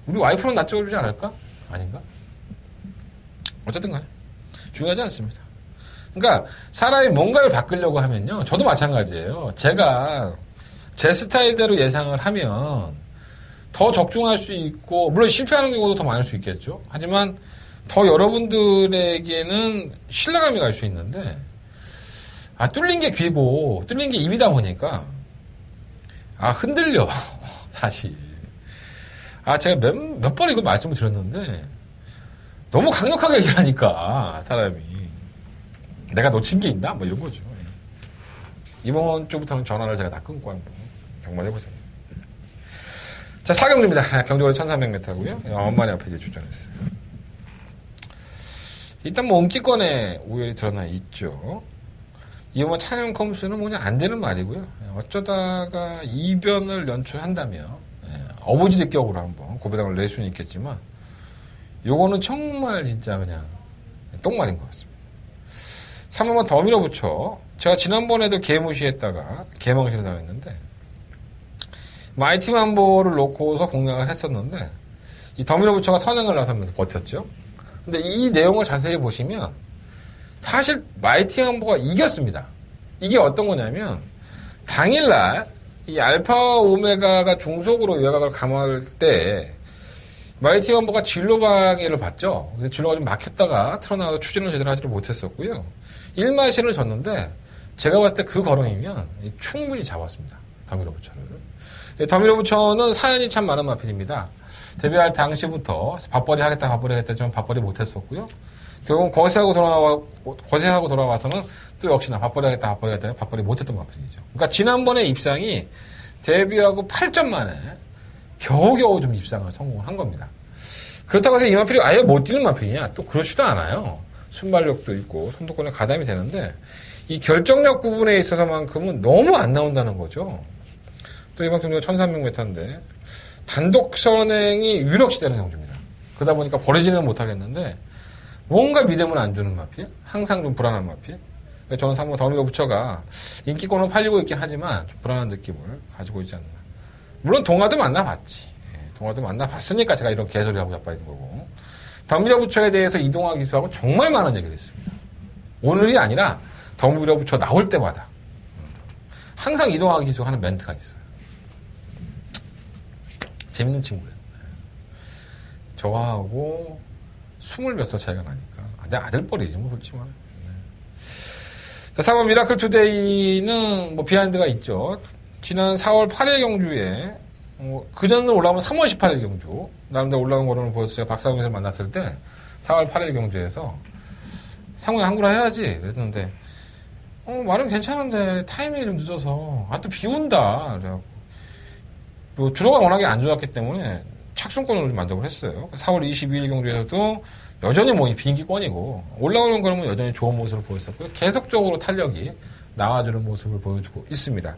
우리 와이프는 나 찍어주지 않을까? 아닌가? 어쨌든 간에 중요하지 않습니다. 그러니까 사람이 뭔가를 바꾸려고 하면요. 저도 마찬가지예요. 제가 제 스타일대로 예상을 하면 더 적중할 수 있고 물론 실패하는 경우도 더 많을 수 있겠죠. 하지만 더 여러분들에게는 신뢰감이 갈 수 있는데 뚫린 게 귀고 뚫린 게 입이다 보니까 흔들려 사실. 제가 몇 번 이거 말씀을 드렸는데 너무 강력하게 얘기를 하니까 사람이 내가 놓친 게 있나? 뭐 이런 거죠. 이번 주부터는 전화를 제가 다 끊고 한번 경험해보세요. 자, 4경주입니다. 경주거리 1300m고요. 엄마네 앞에 이제 출전했어요. 일단 뭐 인기권에 우열이 드러나 있죠. 이번 찬영 컴수는 뭐냐 안 되는 말이고요. 어쩌다가 이변을 연출한다면 어부지리 격으로 한번 고배당을 낼 수는 있겠지만 요거는 정말 진짜 그냥 똥말인 것 같습니다. 3번만 더 밀어붙여. 제가 지난번에도 개무시했다가 개망신을 당했는데 마이티만보를 놓고서 공략을 했었는데 이 더 밀어붙여가 선행을 나서면서 버텼죠. 근데 이 내용을 자세히 보시면 사실 마이티만보가 이겼습니다. 이게 어떤 거냐면 당일날 이 알파 오메가가 중속으로 외곽을 감할 때 마이티만보가 진로 방해를 받죠. 그래서 진로가 좀 막혔다가 틀어나와서 추진을 제대로 하지를 못했었고요. 1마신을 졌는데 제가 봤을 때 그 걸음이면 충분히 잡았습니다. 더 밀어붙여를. 더 밀어붙여는 사연이 참 많은 마필입니다. 데뷔할 당시부터 밥벌이 하겠다 했지만 밥벌이 못했었고요. 결국은 거세하고 돌아와서는 또 역시나 밥벌이 하겠다 밥벌이 못했던 마필이죠. 그러니까 지난번에 입상이 데뷔하고 8점 만에 겨우겨우 좀 입상을 성공한 겁니다. 그렇다고 해서 이 마필이 아예 못 뛰는 마필이냐? 또 그렇지도 않아요. 순발력도 있고 선두권에 가담이 되는데 이 결정력 부분에 있어서만큼은 너무 안 나온다는 거죠. 또 이번 경주가 1300m인데 단독 선행이 유력시되는 경주입니다. 그러다 보니까 버리지는 못하겠는데 뭔가 믿음을 안 주는 마필, 항상 좀 불안한 마필. 저는 3번 더 밀어붙여가 인기권은 팔리고 있긴 하지만 좀 불안한 느낌을 가지고 있지 않나. 물론 동화도 만나봤지. 동화도 만나봤으니까 제가 이런 개소리하고 자빠진 거고. 더 밀어붙여에 대해서 이동화 기수하고 정말 많은 얘기를 했습니다. 오늘이 아니라 더 밀어붙여 나올 때마다 항상 이동화 기수 하는 멘트가 있어요. 재밌는 친구예요. 저하고 20몇 살 차이가 나니까. 내 아들뻘이지, 뭐, 솔직히 말해. 자, 3번 미라클 투데이는 뭐 비하인드가 있죠. 지난 4월 8일 경주에, 그 전으로 올라오면 3월 18일 경주. 나름대로 올라온 거를 보여서 제가 박상훈에서 만났을 때 4월 8일 경주에서 상훈이 한구라 해야지. 그랬는데, 말은 괜찮은데 타이밍이 좀 늦어서, 또 비 온다. 그래갖고. 뭐 주로가 워낙에 안 좋았기 때문에 착순권으로 좀 만족을 했어요. 4월 22일 경주에서도 여전히 뭐 비인기권이고 올라오는 거는 여전히 좋은 모습을 보였었고요. 계속적으로 탄력이 나와주는 모습을 보여주고 있습니다.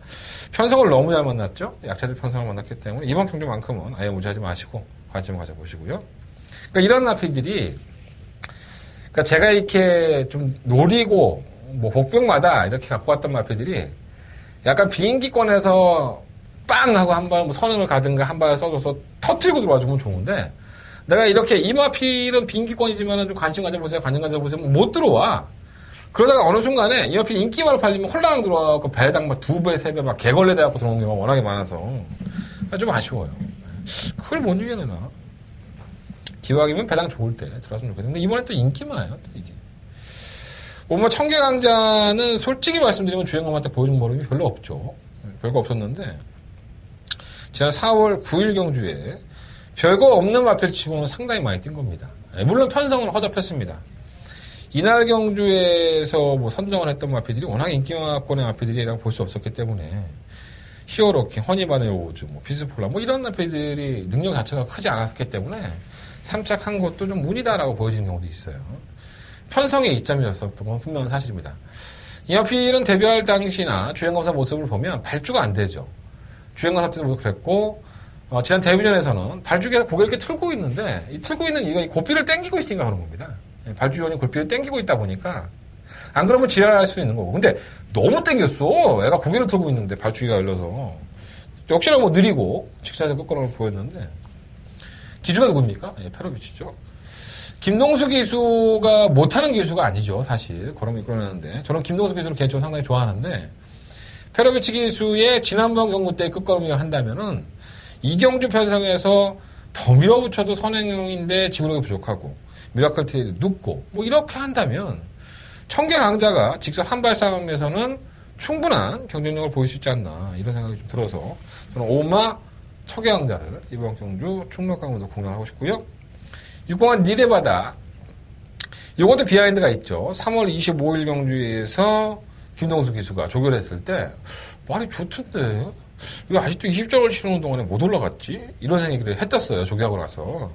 편성을 너무 잘 만났죠. 약자들 편성을 만났기 때문에 이번 경주만큼은 아예 무시하지 마시고 관심을 가져보시고요. 그러니까 이런 나피들이 그러니까 제가 이렇게 좀 노리고 뭐 복병마다 이렇게 갖고 왔던 마피들이 약간 비인기권에서 빵 하고 한 발 뭐 선행을 가든가 한 발을 써줘서 터트리고 들어와주면 좋은데 내가 이렇게 이마필은 빈기권이지만 좀 관심 가져보세요. 못 들어와. 그러다가 어느 순간에 이마필 인기마로 팔리면 홀랑 들어와갖고 배당 막 2배, 3배 막 개걸레 돼갖고 들어오는 경우가 워낙에 많아서 좀 아쉬워요. 그걸 못 이겨내나. 기왕이면 배당 좋을 때 들어왔으면 좋겠는데 이번엔 또 인기마예요. 또 이게. 뭐 청계강자는 솔직히 말씀드리면 주행감한테 보여준 모습이 별로 없죠. 별거 없었는데 지난 4월 9일 경주에 별거 없는 마필 치고는 상당히 많이 뛴 겁니다. 물론 편성은 허접했습니다. 이날 경주에서 뭐 선정을 했던 마필들이 워낙 인기마권의 마필들이라고 볼 수 없었기 때문에 히어로킹, 허니바네로우즈, 뭐 비스폴라 뭐 이런 마필들이 능력 자체가 크지 않았기 때문에 3착한 것도 좀 무리다라고 보여지는 경우도 있어요. 편성의 이점이었었던 건 분명한 사실입니다. 이 마필은 데뷔할 당시나 주행검사 모습을 보면 발주가 안 되죠. 주행검사 때도 그랬고 지난 데뷔전에서는 발주기에서 고개를 이렇게 틀고 있는데 이 틀고 있는 이유가 고삐를 당기고 있으니까 그런 겁니다. 발주원이 고삐를 당기고 있다 보니까 안 그러면 지랄할 수 있는 거고. 근데 너무 당겼어. 애가 고개를 틀고 있는데 발주기가 열려서 역시나 뭐 느리고 직선에서 끝걸음을 보였는데 기수가 누굽니까? 페로비치죠. 김동수 기수가 못하는 기수가 아니죠. 사실 걸음을 이끌어내는데 저는 김동수 기수를 개인적으로 상당히 좋아하는데 페로비치 기수의 지난번 경구 때 끝걸음을 한다면은 이경주 편성에서 더 밀어붙여도 선행용인데 지구력이 부족하고 미라클 트레이드 눕고 뭐 이렇게 한다면 청계강자가 직선 한발 싸움에서는 충분한 경쟁력을 보일 수 있지 않나 이런 생각이 좀 들어서 저는 오마 청계강자를 이번 경주 충무강으로 공략하고 싶고요. 6번은 니레바다. 이것도 비하인드가 있죠. 3월 25일 경주에서 김동수 기수가 조결했을 때 말이 좋던데 왜 아직도 20점을 치르는 동안에 못 올라갔지? 이런 얘기를 했었어요. 조교하고 나서.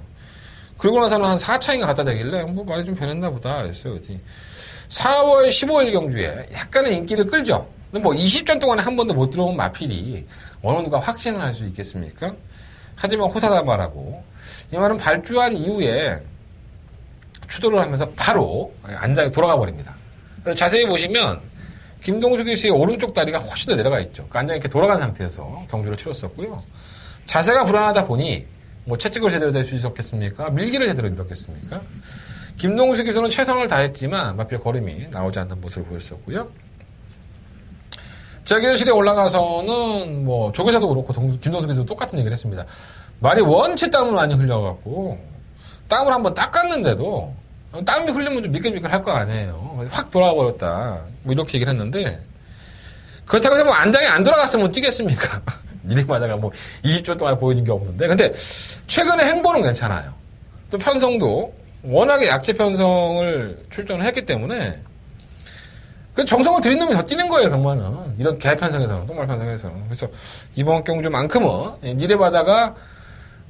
그리고 나서는 한 4차인가 갖다 대길래 뭐 말이 좀 변했나 보다 그랬어요. 그치? 4월 15일 경주에 약간의 인기를 끌죠. 근데 뭐 20점 동안에 한 번도 못 들어온 마필이 어느 누가 확신을 할 수 있겠습니까? 하지만 호사다마라고 이 말은 발주한 이후에 추돌을 하면서 바로 안장에 돌아가 버립니다. 그래서 자세히 보시면 김동수 기수의 오른쪽 다리가 훨씬 더 내려가 있죠. 그러니까 안장이 이렇게 돌아간 상태에서 경주를 치렀었고요. 자세가 불안하다 보니 뭐 채찍을 제대로 댈 수 있었겠습니까? 밀기를 제대로 밀었겠습니까? 김동수 기수는 최선을 다했지만 마필 걸음이 나오지 않는 모습을 보였었고요. 재계실에 올라가서는 뭐 조교사도 그렇고 김동수 기수도 똑같은 얘기를 했습니다. 말이 원체 땀을 많이 흘려갖고 땀을 한번 닦았는데도 땀이 흘리면 좀 미끌미끌 할 거 아니에요. 확 돌아가 버렸다. 뭐 이렇게 얘기를 했는데 그렇다고 해서 뭐 안장이 안 돌아갔으면 뛰겠습니까? 니네마다가 뭐 20초 동안 보여준 게 없는데 근데 최근에 행보는 괜찮아요. 또 편성도 워낙에 약체 편성을 출전을 했기 때문에 그 정성을 들인 놈이 더 뛰는 거예요, 경마는. 이런 개 편성에서는, 똥말 편성에서는. 그래서 이번 경주만큼은 니레바다가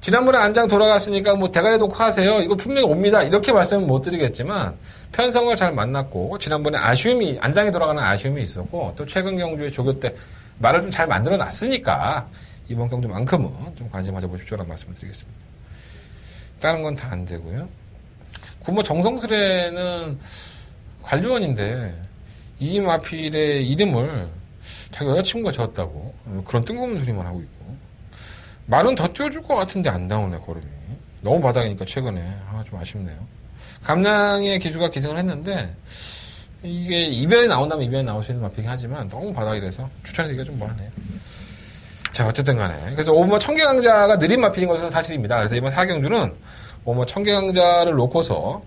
지난번에 안장 돌아갔으니까 뭐 대가리 놓고 하세요. 이거 분명히 옵니다. 이렇게 말씀은 못 드리겠지만 편성을 잘 만났고 지난번에 아쉬움이 안장이 돌아가는 아쉬움이 있었고 또 최근 경주의 조교 때 말을 좀 잘 만들어 놨으니까 이번 경주만큼은 좀 관심 가져보십시오라는 말씀을 드리겠습니다. 다른 건 다 안 되고요. 구모 정성스레는 관료원인데 이 마필의 이름을 자기 여자친구가 지었다고 그런 뜬금없는 소리만 하고 있고 말은 더 띄워줄 것 같은데 안 나오네 걸음이. 너무 바닥이니까 최근에 좀 아쉽네요. 감량의 기수가 기승을 했는데 이게 이변이 나온다면 이변이 나올 수 있는 마필이긴 하지만 너무 바닥이라서 추천해드리기가 좀 뭐하네요. 자 어쨌든 간에 그래서 오버 청계강자가 느린 마필인 것은 사실입니다. 그래서 이번 4경주는 오버 청계강자를 놓고서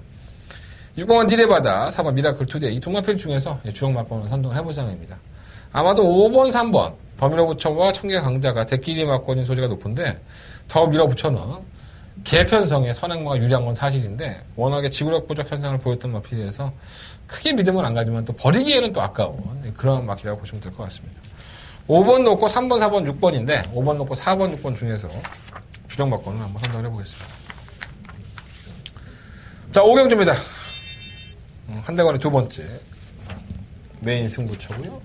6번은 니레바다, 4번 미라클 투데이 이 두 마필 중에서 주력 막번을 선정을 해볼 생각입니다. 아마도 5번, 3번 더 밀어붙여와 청계강자가 대끼리 막권인 소지가 높은데 더 밀어붙여는 개편성의 선행마가 유리한 건 사실인데 워낙에 지구력 부족 현상을 보였던 마필이어서 크게 믿음은 안 가지만 또 버리기에는 또 아까운 그런 마필이라고 보시면 될 것 같습니다. 5번 놓고 3번, 4번, 6번인데 5번 놓고 4번, 6번 중에서 주력 막권을 한번 선정을 해보겠습니다. 자 5경주입니다. 한대관의 두 번째 메인 승부처고요.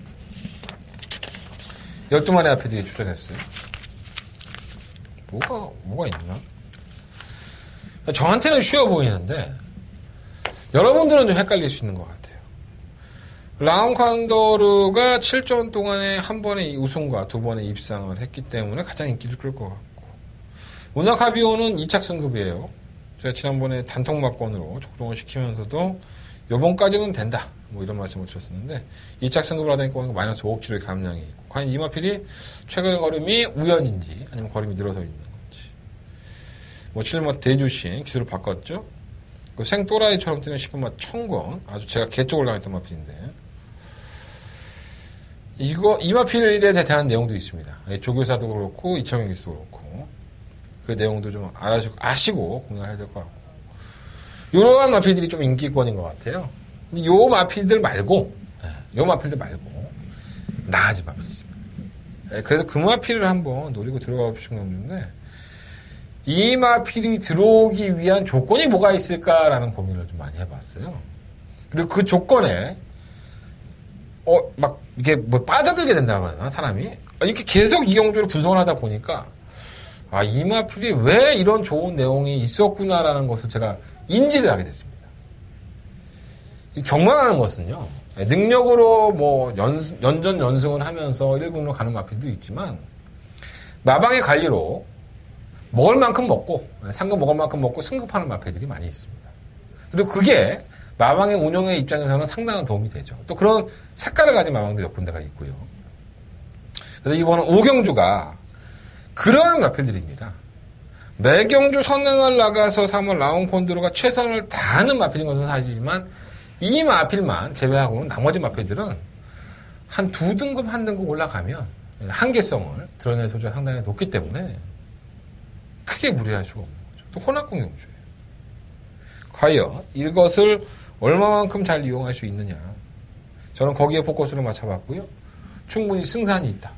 12마리 앞에들이 출전했어요. 뭐가 있나? 저한테는 쉬워 보이는데 여러분들은 좀 헷갈릴 수 있는 것 같아요. 라운칸도르가 7전 동안에 한 번의 우승과 두 번의 입상을 했기 때문에 가장 인기를 끌 것 같고, 우나카비오는 2착 승급이에요. 제가 지난번에 단통막권으로 적중을 시키면서도 요번까지는 된다, 뭐 이런 말씀을 드렸었는데, 2착 승급을 하다 보니까 마이너스 5kg의 감량이 있고, 과연 이 마필이 최근의 걸음이 우연인지 아니면 걸음이 늘어서 있는 건지. 뭐 7마 대주신 기술을 바꿨죠. 그 생또라이처럼 뛰는 10분마 청권, 아주 제가 개쪽을 당했던 마필인데, 이 마필에 대한 내용도 있습니다. 조교사도 그렇고 이청용 기수도 그렇고 그 내용도 좀 아시고 공략해야 될 것 같고, 이러한 마필들이 좀 인기권인 것 같아요. 근데 요 마필들 말고 나아진 마필이 있습니다. 그래서 그 마필을 한번 노리고 들어가 싶은 건데, 이 마필이 들어오기 위한 조건이 뭐가 있을까라는 고민을 좀 많이 해봤어요. 그리고 그 조건에 막 이게 뭐 빠져들게 된다고 그러나 사람이 이렇게 계속 이경주를 분석을 하다 보니까 이 마필이 왜 이런 좋은 내용이 있었구나라는 것을 제가 인지를 하게 됐습니다. 경마라는 것은요, 능력으로 뭐 연전 연승을 하면서 1군으로 가는 마필도 있지만, 마방의 관리로 먹을 만큼 먹고 상금 먹을 만큼 먹고 승급하는 마필들이 많이 있습니다. 그리고 그게 마방의 운영의 입장에서는 상당한 도움이 되죠. 또 그런 색깔을 가진 마방도 몇 군데가 있고요. 그래서 이번은 오경주가 그러한 마필들입니다. 매경주 선행을 나가서 3월 라운콘드로가 최선을 다하는 마필인 것은 사실이지만, 이 마필만 제외하고는 나머지 마필들은 한 2등급, 1등급 올라가면 한계성을 드러낼 소지가 상당히 높기 때문에 크게 무리할 수가 없는 거죠. 또 혼합공경주예요. 과연 이것을 얼마만큼 잘 이용할 수 있느냐. 저는 거기에 포커스를 맞춰봤고요. 충분히 승산이 있다.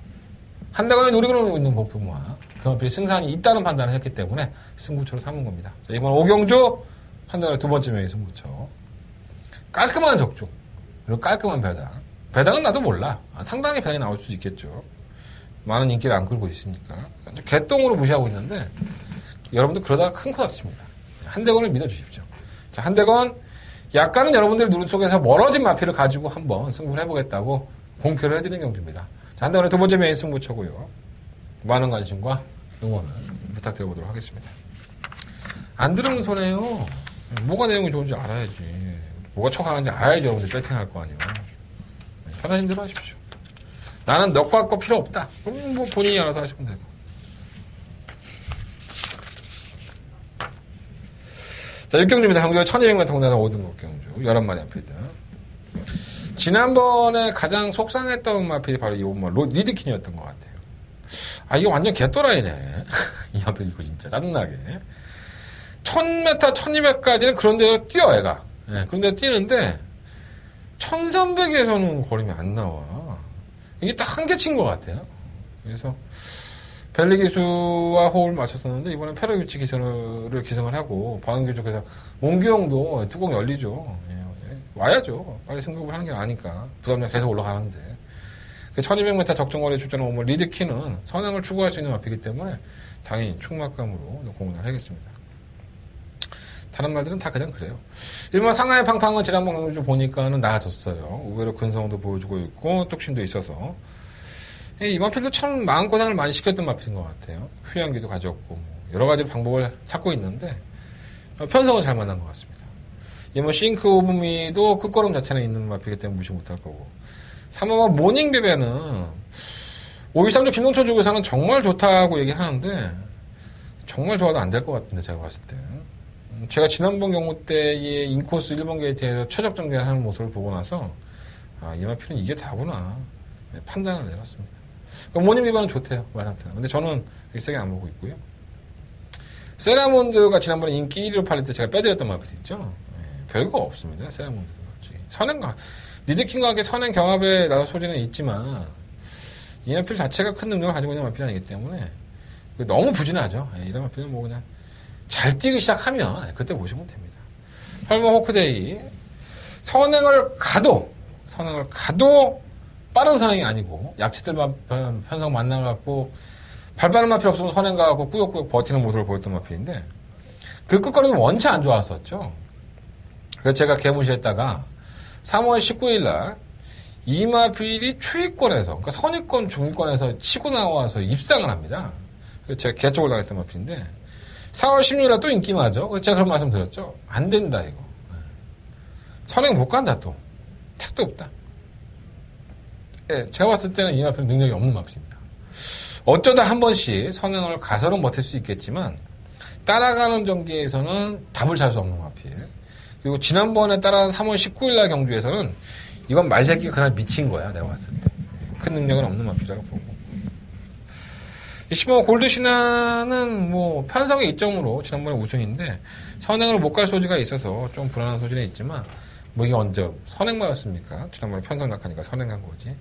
한다고 노리고 있는 보품과 그 마필이 승산이 있다는 판단을 했기 때문에 승부처로 삼은 겁니다. 자, 이번 오경주 한다고 두 번째 명의 승부처. 깔끔한 적중, 그리고 깔끔한 배당. 배당은 나도 몰라. 상당히 배당이 나올 수도 있겠죠. 많은 인기를 안 끌고 있으니까. 개똥으로 무시하고 있는데, 여러분들 그러다가 큰 코 닥칩니다. 한대건을 믿어주십시오. 자, 한대건, 약간은 여러분들의 눈 속에서 멀어진 마필을 가지고 한번 승부를 해보겠다고 공표를 해드리는 경주입니다. 자, 한대건의 두 번째 메인 승부처고요. 많은 관심과 응원을 부탁드려보도록 하겠습니다. 안 들으면 손해요. 뭐가 내용이 좋은지 알아야지. 뭐가 척하는지 알아야지 여러분들 배팅할 거 아니에요. 편하신 대로 하십시오. 나는 넉과 할 거 필요 없다. 그럼 뭐 본인이 알아서 하시면 되고. 자, 6경주입니다. 경주 1200m 공단에서 5등급 경주. 11마리 앞이다. 지난번에 가장 속상했던 마필이 바로 이 리드킨이었던 것 같아요. 이게 완전 개또라이네. 이 마필 이거 진짜 짜증나게. 1000m, 1200까지는 그런 데로 뛰어, 애가. 네, 그런 데로 뛰는데, 1300에서는 걸음이 안 나와. 이게 딱 한계치인 것 같아요. 그래서, 벨리 기수와 호흡을 맞췄었는데, 이번엔 페로비치 기승을 하고, 방향교족에서, 몽규형도 뚜껑 열리죠. 와야죠. 빨리 승급을 하는 게 아니까. 부담량 계속 올라가는데. 1200m 적정거리에 출전한 리드키는 선행을 추구할 수 있는 마피이기 때문에, 당연히 충막감으로 공헌을 하겠습니다. 다른 말들은 다 그냥 그래요. 일본 상하이 팡팡은 지난번 경주 보니까는 나아졌어요. 의외로 근성도 보여주고 있고 뚝심도 있어서 이 마필도 참 마음고생을 많이 시켰던 마필인 것 같아요. 휴양기도 가졌고 여러 가지 방법을 찾고 있는데 편성을 잘 만난 것 같습니다. 이번 싱크 오브미도 끝걸음 자체는 있는 마필이기 때문에 무시 못할 거고 3화 모닝 베베는 513조 김동철 주교사는 정말 좋다고 얘기하는데 정말 좋아도 안 될 것 같은데 제가 봤을 때 제가 지난번 경우 때의 인코스 1번 게이트에서 최적 정비하는 모습을 보고 나서 이 마필은 이게 다구나 판단을 내렸습니다. 모닝 비반은 좋대요. 말상태는. 근데 저는 세게 안 보고 있고요. 세라몬드가 지난번에 인기 1위로 팔릴 때 제가 빼드렸던 마필이 있죠. 별거 없습니다. 세라몬드도 솔직히. 선행과 리드킹과 함께 선행 경합에 나설 소지는 있지만 이 마필 자체가 큰 능력을 가지고 있는 마필이 아니기 때문에 너무 부진하죠. 이런 마필은 뭐 그냥 잘 뛰기 시작하면 그때 보시면 됩니다. 혈모 호크데이 선행을 가도 빠른 선행이 아니고 약치들만 편성 만나갖고 발바른 마필 없으면 선행 가갖고 꾸역꾸역 버티는 모습을 보였던 마필인데 그 끝걸음이 원체 안 좋았었죠. 그래서 제가 개무시했다가 3월 19일 날 이 마필이 추위권에서, 그러니까 선위권, 중위권에서 치고 나와서 입상을 합니다. 제가 개쪽을 당했던 마필인데 4월 16일에 또 인기마죠. 제가 그런 말씀 드렸죠. 안 된다 이거. 선행 못 간다 또. 택도 없다. 네, 제가 봤을 때는 이 마필은 능력이 없는 마필입니다. 어쩌다 한 번씩 선행을 가서는 버틸 수 있겠지만 따라가는 전개에서는 답을 잘 수 없는 마필. 그리고 지난번에 따라간 3월 19일 날 경주에서는 이건 말새끼가 그날 미친 거야 내가 봤을 때. 큰 능력은 없는 마필이라고 보고. 15호 골드 신화는 뭐 편성의 이점으로 지난번에 우승인데 선행으로 못 갈 소지가 있어서 좀 불안한 소지는 있지만 뭐 이게 언제 선행마였습니까? 지난번에 편성 낙하니까 선행한 거지.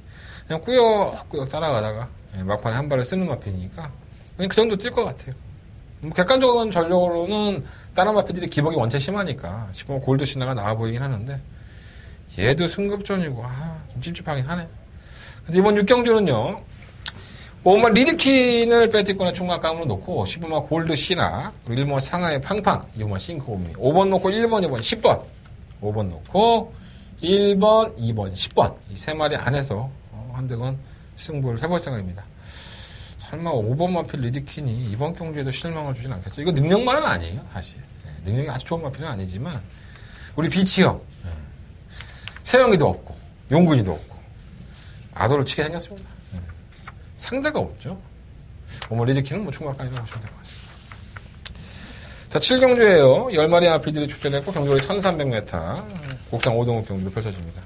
그냥 꾸역꾸역 따라가다가 막판에 한 발을 쓰는 마필이니까 그냥 그 정도 뛸 것 같아요. 뭐 객관적인 전력으로는 다른 마필들이 기복이 원체 심하니까 15호 골드 신화가 나와 보이긴 하는데 얘도 승급전이고 좀 찝찝하긴 하네. 그래서 이번 6경주는요 5번 리드킨을 배티권에 충막감으로 놓고 15번 골드 신화, 그리고 1번 상하이 팡팡, 2번 싱크홈이 5번 놓고 1번, 2번, 10번 5번 놓고 1번, 2번, 10번 이 세 마리 안에서 한대건 승부를 해볼 생각입니다. 설마 5번 마필 리드킨이 이번 경주에도 실망을 주진 않겠죠. 이거 능력만은 아니에요 사실. 능력이 아주 좋은 마필은 아니지만 우리 비치형 세영이도 없고 용근이도 없고 아도를 치게 생겼습니다. 상대가 없죠. 리드키는 뭐 총각간이라고 보시면 될 것 같습니다. 자, 7경주에요. 10마리 마필들이 출전했고 경주를 1300m 곡장 5등급 경주로 펼쳐집니다.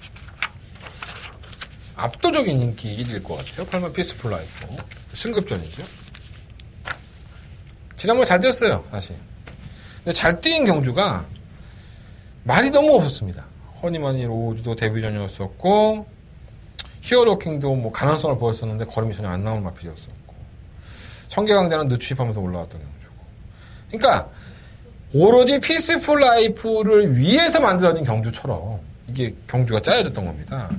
압도적인 인기 이길 것 같아요. 8만 피스풀 라이프. 승급전이죠. 지난번에 잘 뛰었어요, 사실. 근데 잘 뛰는 경주가 말이 너무 없었습니다. 허니머니 로즈도 데뷔전이었었고, 히어로킹도 뭐 가능성을 보였었는데 걸음이 전혀 안 나오는 마필이었었고, 청계강자는 늦추입하면서 올라왔던 경주고. 그러니까 오로지 피스풀 라이프를 위해서 만들어진 경주처럼 이게 경주가 짜여졌던 겁니다.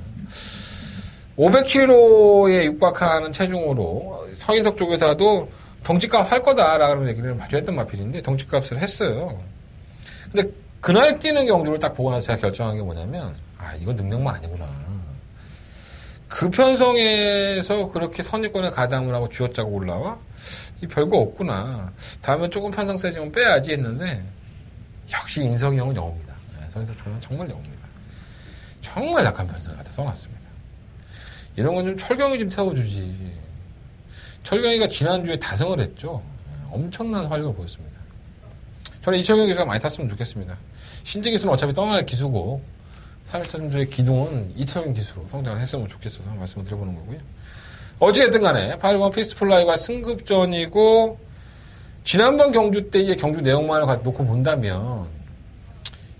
500kg에 육박하는 체중으로 서인석 쪽에서도 덩치값 할 거다라는 얘기를 마주 했던 마필인데 덩치값을 했어요. 근데 그날 뛰는 경주를 딱 보고 나서 제가 결정한 게 뭐냐면 이건 능력만 아니구나. 그 편성에서 그렇게 선입권에 가담을 하고 쥐어짜고 올라와? 이 별거 없구나. 다음에 조금 편성 세지면 빼야지 했는데 역시 인성이 형은 영어입니다. 서인석 쪽은 정말 영어입니다. 정말 약한 편성을 갖다 써놨습니다. 이런 건 좀 철경이 좀 세워주지. 철경이가 지난주에 다승을 했죠. 엄청난 활력을 보였습니다. 저는 이철경 기수가 많이 탔으면 좋겠습니다. 신재 기수는 어차피 떠날 기수고 3.3조의 기둥은 이철경 기수로 성장을 했으면 좋겠어서 말씀을 드려보는 거고요. 어찌됐든 간에 8번 피스플라이가 승급전이고 지난번 경주 때의 경주 내용만을 놓고 본다면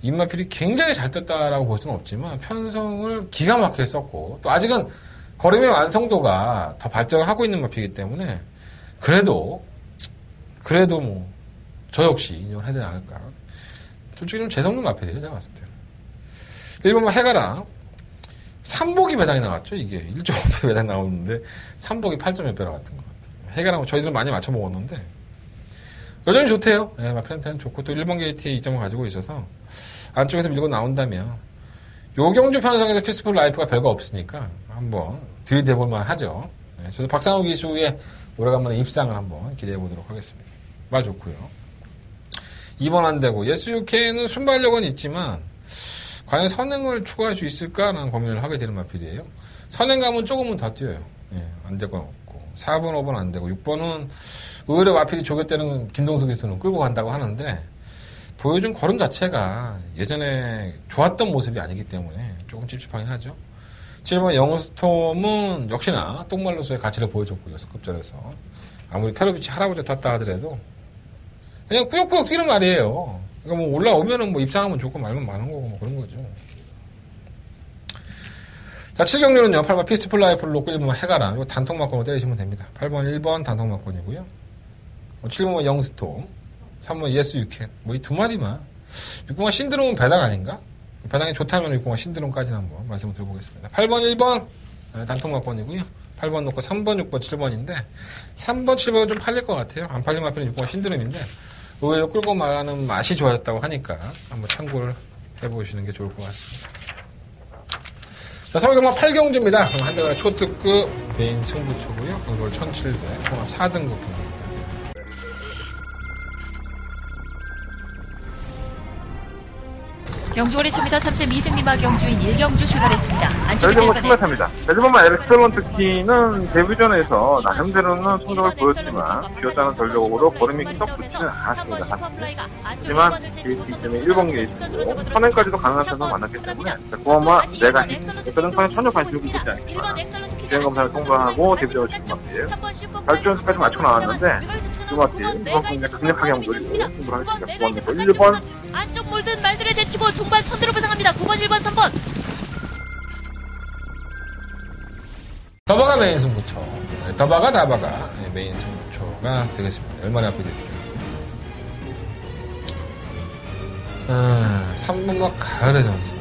임마필이 굉장히 잘 떴다라고 볼 수는 없지만 편성을 기가 막히게 썼고 또 아직은 걸음의 완성도가 더 발전을 하고 있는 마필이기 때문에 그래도 뭐 저 역시 인정을 해야 되지 않을까. 솔직히 좀 재수없는 마필이에요 제가 봤을 때. 1번 해가랑 3복이 배당이 나왔죠. 이게 1.5배 배당 나오는데 3복이 8.1배 나왔던 것 같아요. 해가랑 저희들 많이 맞춰 먹었는데 여전히 좋대요. 마필한테는 좋고 또 1번 게이트의 이점을 가지고 있어서 안쪽에서 밀고 나온다면 요 경주 편성에서 피스풀 라이프가 별거 없으니까 한번 들이대볼만 하죠. 저도 박상우 기수의 오래간만에 입상을 한번 기대해보도록 하겠습니다. 말 좋고요. 2번 안 되고 예스6K는 순발력은 있지만 과연 선행을 추가할 수 있을까라는 고민을 하게 되는 마필이에요. 선행 가면 조금은 더 뛰어요. 안 될 건 없고 4번, 5번 안 되고 6번은 의외로 마필이 조교 때는 김동수 기수는 끌고 간다고 하는데 보여준 걸음 자체가 예전에 좋았던 모습이 아니기 때문에 조금 찝찝하긴 하죠. 7번 영스톰은 역시나 똥말로서의 가치를 보여줬고요. 급절에서 아무리 페로비치 할아버지 탔다 하더라도 그냥 꾸역꾸역 뛰는 말이에요. 그러니까 뭐 올라오면은 뭐 입상하면 좋고 말면 많은 거고 뭐 그런 거죠. 자, 7경주는요. 8번 피스풀 라이프를 놓고 1번 해가라. 이거 단통막권으로 때리시면 됩니다. 8번 1번 단통막권이고요. 7번 영스톰, 3번 예스 유캔. 뭐 이 두 마리만. 6번 신드롬은 배당 아닌가? 배당이 좋다면 6번 신드롬까지는 한번 말씀을 드려보겠습니다. 8번 1번 단통막권이고요. 8번 놓고 3번, 6번, 7번인데 3번, 7번은 좀 팔릴 것 같아요. 안 팔린 마필은 6번 신드롬인데 의외로 끌고 가는 맛이 좋아졌다고 하니까 한번 참고를 해보시는 게 좋을 것 같습니다. 자, 서울경마 8경주입니다. 한대가 초특급 메인 승부처고요. 경주월 1700, 통합 4등급 경주입니다. 경주월에 칩니다. 3세 미승미마 경주인 1경주 출발했습니다. 안쪽에 벨즈범 제일반에 출발합니다. 벨즈범 엑셀런 특기는 데뷔전에서 나름대로는 성적을 보였지만 비었다는 전력으로 걸음이 썩 붙지는 않았습니다. 사실. 하지만 게이트 때문에 1번 게이트고 선행까지도 가능한 선수 만났기 때문에 그거만 내가 어떤 선에 전혀 관심을 두지 않지만 주행 검사를 통과하고 데뷔전을 출발합니다. 발전까지 맞춰 나왔는데 주마필 이번 경기에 강력하게 한번 노리고 승부를 하겠습니다. 9번 1번 안쪽 몰든 말들을 제치고 동반 선두로 부상합니다. 9번, 1번, 3번. 더바가 메인 승부처. 더바가 다바가 메인 승부처가 되겠습니다. 얼마나 앞에 되주죠? 3번막 가을의 전선.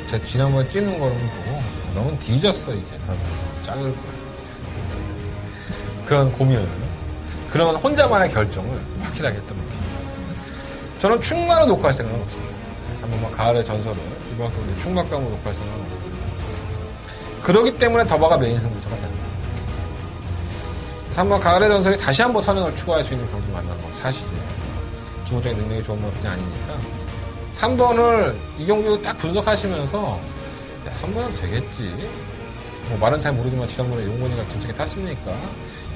제가 지난번에 뛰는 거를 보고 너무 뒤졌어 이제 사람들이. 자를 거야. 그런 고민을, 그런 혼자만의 결정을 확실하게 했던 겁니다. 저는 충마로 녹화할 생각은 없습니다. 3번막 가을의 전설을 이번 경기 충막감으로 녹화할 생각은 없습니다. 그러기 때문에 더바가 메인 승부처가 됩니다. 3번 가을의 전설이 다시 한번 선행을 추구할 수 있는 경기 만나는 건 사실이에요. 기본적인 능력이 좋은 것뿐이 아니니까 3번을 이 경기로 딱 분석하시면서 야, 3번은 되겠지. 뭐 말은 잘 모르지만 지난번에 용건이가 괜찮게 탔으니까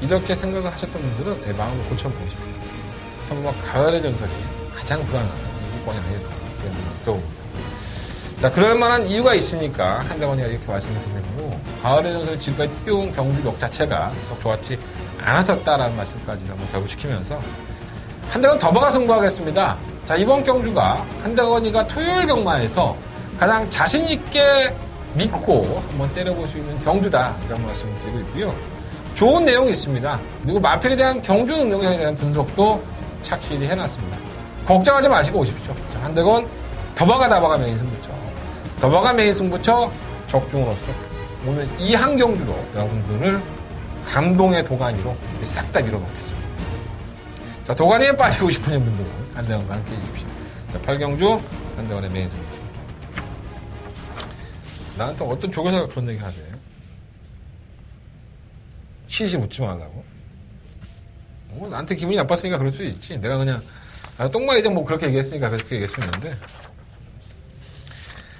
이렇게 생각을 하셨던 분들은 마음을 고쳐보십시오. 3번 가을의 전설이 가장 불안한 이기권이 아닐까 그런 생각이 들어봅니다. 자, 그럴 만한 이유가 있으니까 한대건이가 이렇게 말씀을 드리는 거고, 가을의 전설이 지금까지 뛰어온 경주력 자체가 썩 좋았지 않았었다라는 말씀까지 한번 결부시키면서 한대건 더바가 승부하겠습니다. 자, 이번 경주가 한대건이가 토요일 경마에서 가장 자신있게 믿고 한번 때려볼 수 있는 경주다 이런 말씀을 드리고 있고요. 좋은 내용이 있습니다. 그리고 마필에 대한 경주 능력에 대한 분석도 착실히 해놨습니다. 걱정하지 마시고 오십시오. 자, 한대건 더바가 다바가 메인 승부처. 더바가 메인 승부처 적중으로서 오늘 이 한 경주로 여러분들을 감동의 도가니로 싹 다 밀어놓겠습니다. 자, 도가니에 빠지고 싶은 분들은 한대건과 함께 해주십시오. 자, 8경주 한대건의 메인 승부처입니다. 나한테 어떤 조교사가 그런 얘기 하세요? 시시 묻지 말라고? 나한테 기분이 나빴으니까 그럴 수 있지. 내가 그냥 똥말이죠. 뭐 그렇게 얘기했으니까 그렇게 얘기했었는데.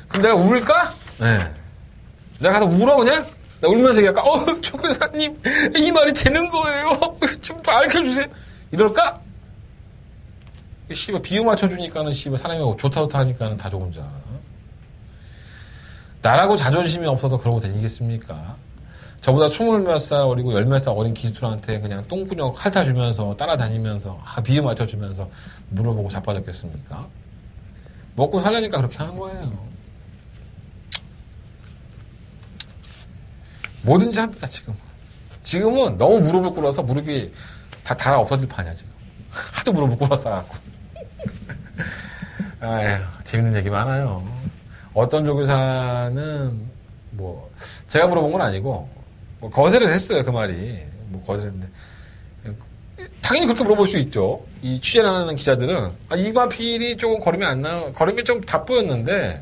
그럼 내가 울까? 네. 내가 가서 울어 그냥? 나 울면서 얘기할까? 조교사님 이 말이 되는 거예요. 좀 밝혀주세요. 이럴까? 씨발 비유 맞춰주니까는 씨발 사람이 좋다 하니까는 다 좋은 줄 알아. 나라고 자존심이 없어서 그러고 다니겠습니까? 저보다 20몇 살 어리고 10몇 살 어린 기술한테 그냥 똥구녕 핥아주면서 따라다니면서 비유 맞춰주면서 물어보고 자빠졌겠습니까? 먹고 살려니까 그렇게 하는 거예요. 뭐든지 합니다, 지금. 지금은 너무 무릎을 꿇어서 무릎이 다 달아 없어질 판이야, 지금. 하도 무릎을 꿇어싸갖고. 아휴, 재밌는 얘기 많아요. 어떤 조교사는, 제가 물어본 건 아니고, 거절을 했어요, 그 말이. 거절했는데. 당연히 그렇게 물어볼 수 있죠. 이 취재를 하는 기자들은. 이 마필이 조금 걸음이 좀 다 보였는데,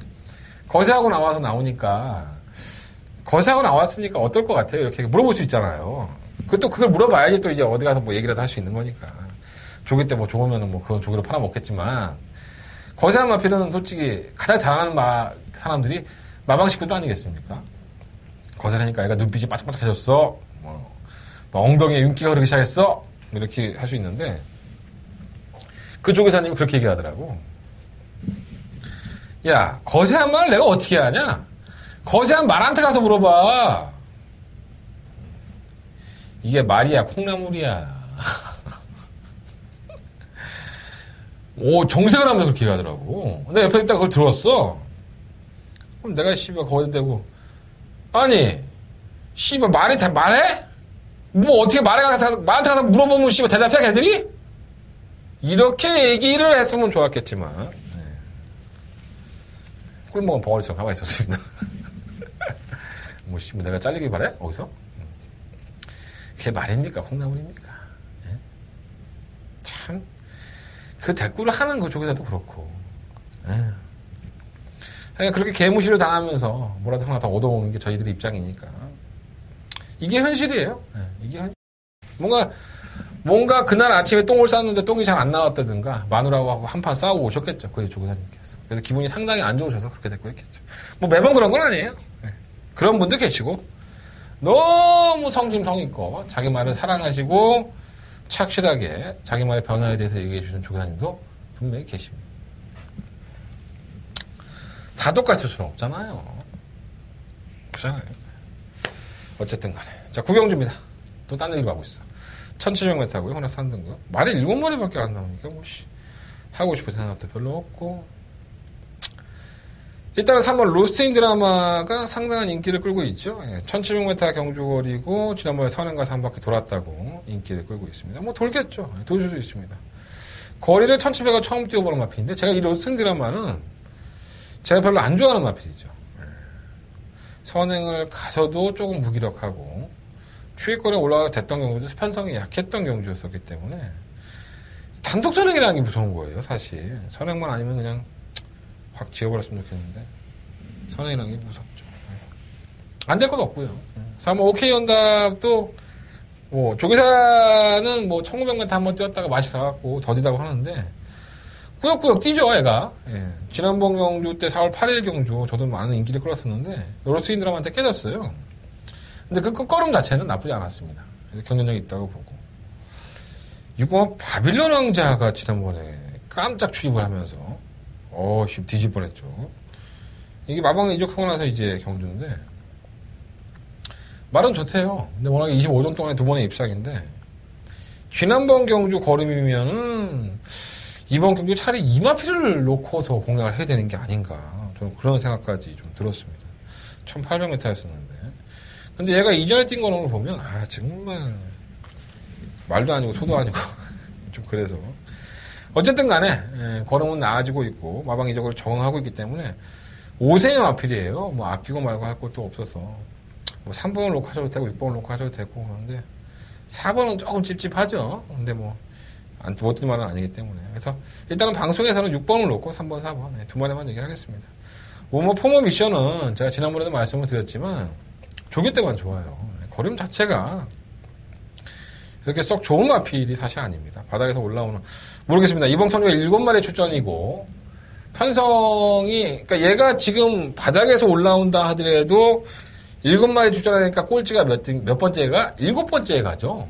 거세하고 나오니까, 거세하고 나왔으니까 어떨 것 같아요? 이렇게 물어볼 수 있잖아요. 그걸 물어봐야지 또 이제 어디 가서 얘기라도 할 수 있는 거니까. 조기 때 좋으면은 그건 조기로 팔아먹겠지만, 거세한 마필은 솔직히 가장 잘하는 사람들이 마방식구도 아니겠습니까? 거세하니까 애가 눈빛이 반짝반짝해졌어. 엉덩이에 윤기가 흐르기 시작했어. 이렇게 할 수 있는데, 그 조교사님이 그렇게 얘기하더라고. 야, 거세한 말을 내가 어떻게 하냐? 거세한 말한테 가서 물어봐. 이게 말이야, 콩나물이야. 정색을 하면서 그렇게 얘기하더라고. 근데 옆에 있다가 그걸 들었어. 그럼 내가 씨발 거기 대고, 아니, 씨발 말해? 어떻게 말한테 가서 물어보면 씨발 대답해, 걔들이? 이렇게 얘기를 했으면 좋았겠지만, 꿀먹은 벙어리처럼 가만히 있었습니다. 내가 잘리길 바래? 거기서? 그게 말입니까? 콩나물입니까? 예? 참, 그 대꾸를 하는 그 조교사도 그렇고, 그냥 그렇게 개무시를 당하면서 뭐라도 하나 더 얻어오는 게 저희들의 입장이니까. 이게 현실이에요. 네, 이게 뭔가 그날 아침에 똥을 쌌는데 똥이 잘 안 나왔다든가 마누라하고 한판 싸우고 오셨겠죠. 그의 조교사님께서. 그래서 기분이 상당히 안 좋으셔서 그렇게 됐고 했겠죠. 뭐 매번 그런 건 아니에요. 네. 그런 분도 계시고 너무 성심성의껏 자기 말을 사랑하시고 착실하게 자기 말의 변화에 대해서 얘기해 주시는 조교사님도 분명히 계십니다. 다 똑같을 수는 없잖아요. 그렇잖아요. 어쨌든 간에. 자, 구경주입니다. 또 딴 얘기로 가고 있어. 1700m고요. 혼합 3등급. 말이 7마리밖에 안 나오니까 하고 싶은 생각도 별로 없고. 일단은 3번 로스트인 드라마가 상당한 인기를 끌고 있죠. 1700m 경주거리고 지난번에 선행가서 한 바퀴 돌았다고 인기를 끌고 있습니다. 뭐 돌겠죠. 돌 수도 있습니다. 거리를 1700을 처음 뛰어보는 마필인데 제가 이 로스트인 드라마는 제가 별로 안 좋아하는 마필이죠. 선행을 가서도 조금 무기력하고 추위권에 올라가 됐던 경주도 편성이 약했던 경주였었기 때문에 단독 선행이라는 게 무서운 거예요. 사실 선행만 아니면 그냥 확 지워버렸으면 좋겠는데 선행이라는 게 무섭죠. 안 될 건 없고요. 3번 OK 연답도 뭐 조교사는 뭐 1900m 한번 뛰었다가 맛이 가갖고 더디다고 하는데 꾸역꾸역 뛰죠, 애가. 예. 지난번 경주 때 4월 8일 경주 저도 많은 인기를 끌었었는데 로스인드람한테 깨졌어요. 근데 그 끝걸음 자체는 나쁘지 않았습니다. 경쟁력이 있다고 보고. 6번 바빌론 왕자가 지난번에 깜짝 출입을 하면서 뒤질 뻔했죠. 이게 마방에 이적하고 나서 이제 경주인데 말은 좋대요. 근데 워낙에 25점 동안에 2번의 입상인데 지난번 경주 걸음이면은 이번 경기 차라리 이마피를 놓고서 공략을 해야 되는 게 아닌가. 저는 그런 생각까지 좀 들었습니다. 1800m였었는데. 근데 얘가 이전에 뛴 거를 보면, 정말, 말도 아니고 소도 아니고, 좀 그래서. 어쨌든 간에, 걸음은 나아지고 있고, 마방 이적을 적응하고 있기 때문에, 5세의 마필이에요. 뭐 아끼고 말고 할 것도 없어서. 뭐 3번을 놓고 하셔도 되고, 6번을 놓고 하셔도 되고, 그런데, 4번은 조금 찝찝하죠. 근데 뭐, 못 들 말은 아니기 때문에. 그래서 일단은 방송에서는 6번을 놓고 3번, 4번 두 마리만 얘기하겠습니다. 포모 미션은 제가 지난번에도 말씀을 드렸지만 조교 때만 좋아요. 걸음 자체가 이렇게 썩 좋은 마필이 사실 아닙니다. 바닥에서 올라오는 모르겠습니다. 이번 경주가 7마리 출전이고 편성이 그러니까 얘가 지금 바닥에서 올라온다 하더라도 7마리 출전하니까 꼴찌가 몇 번째가 7번째에 가죠.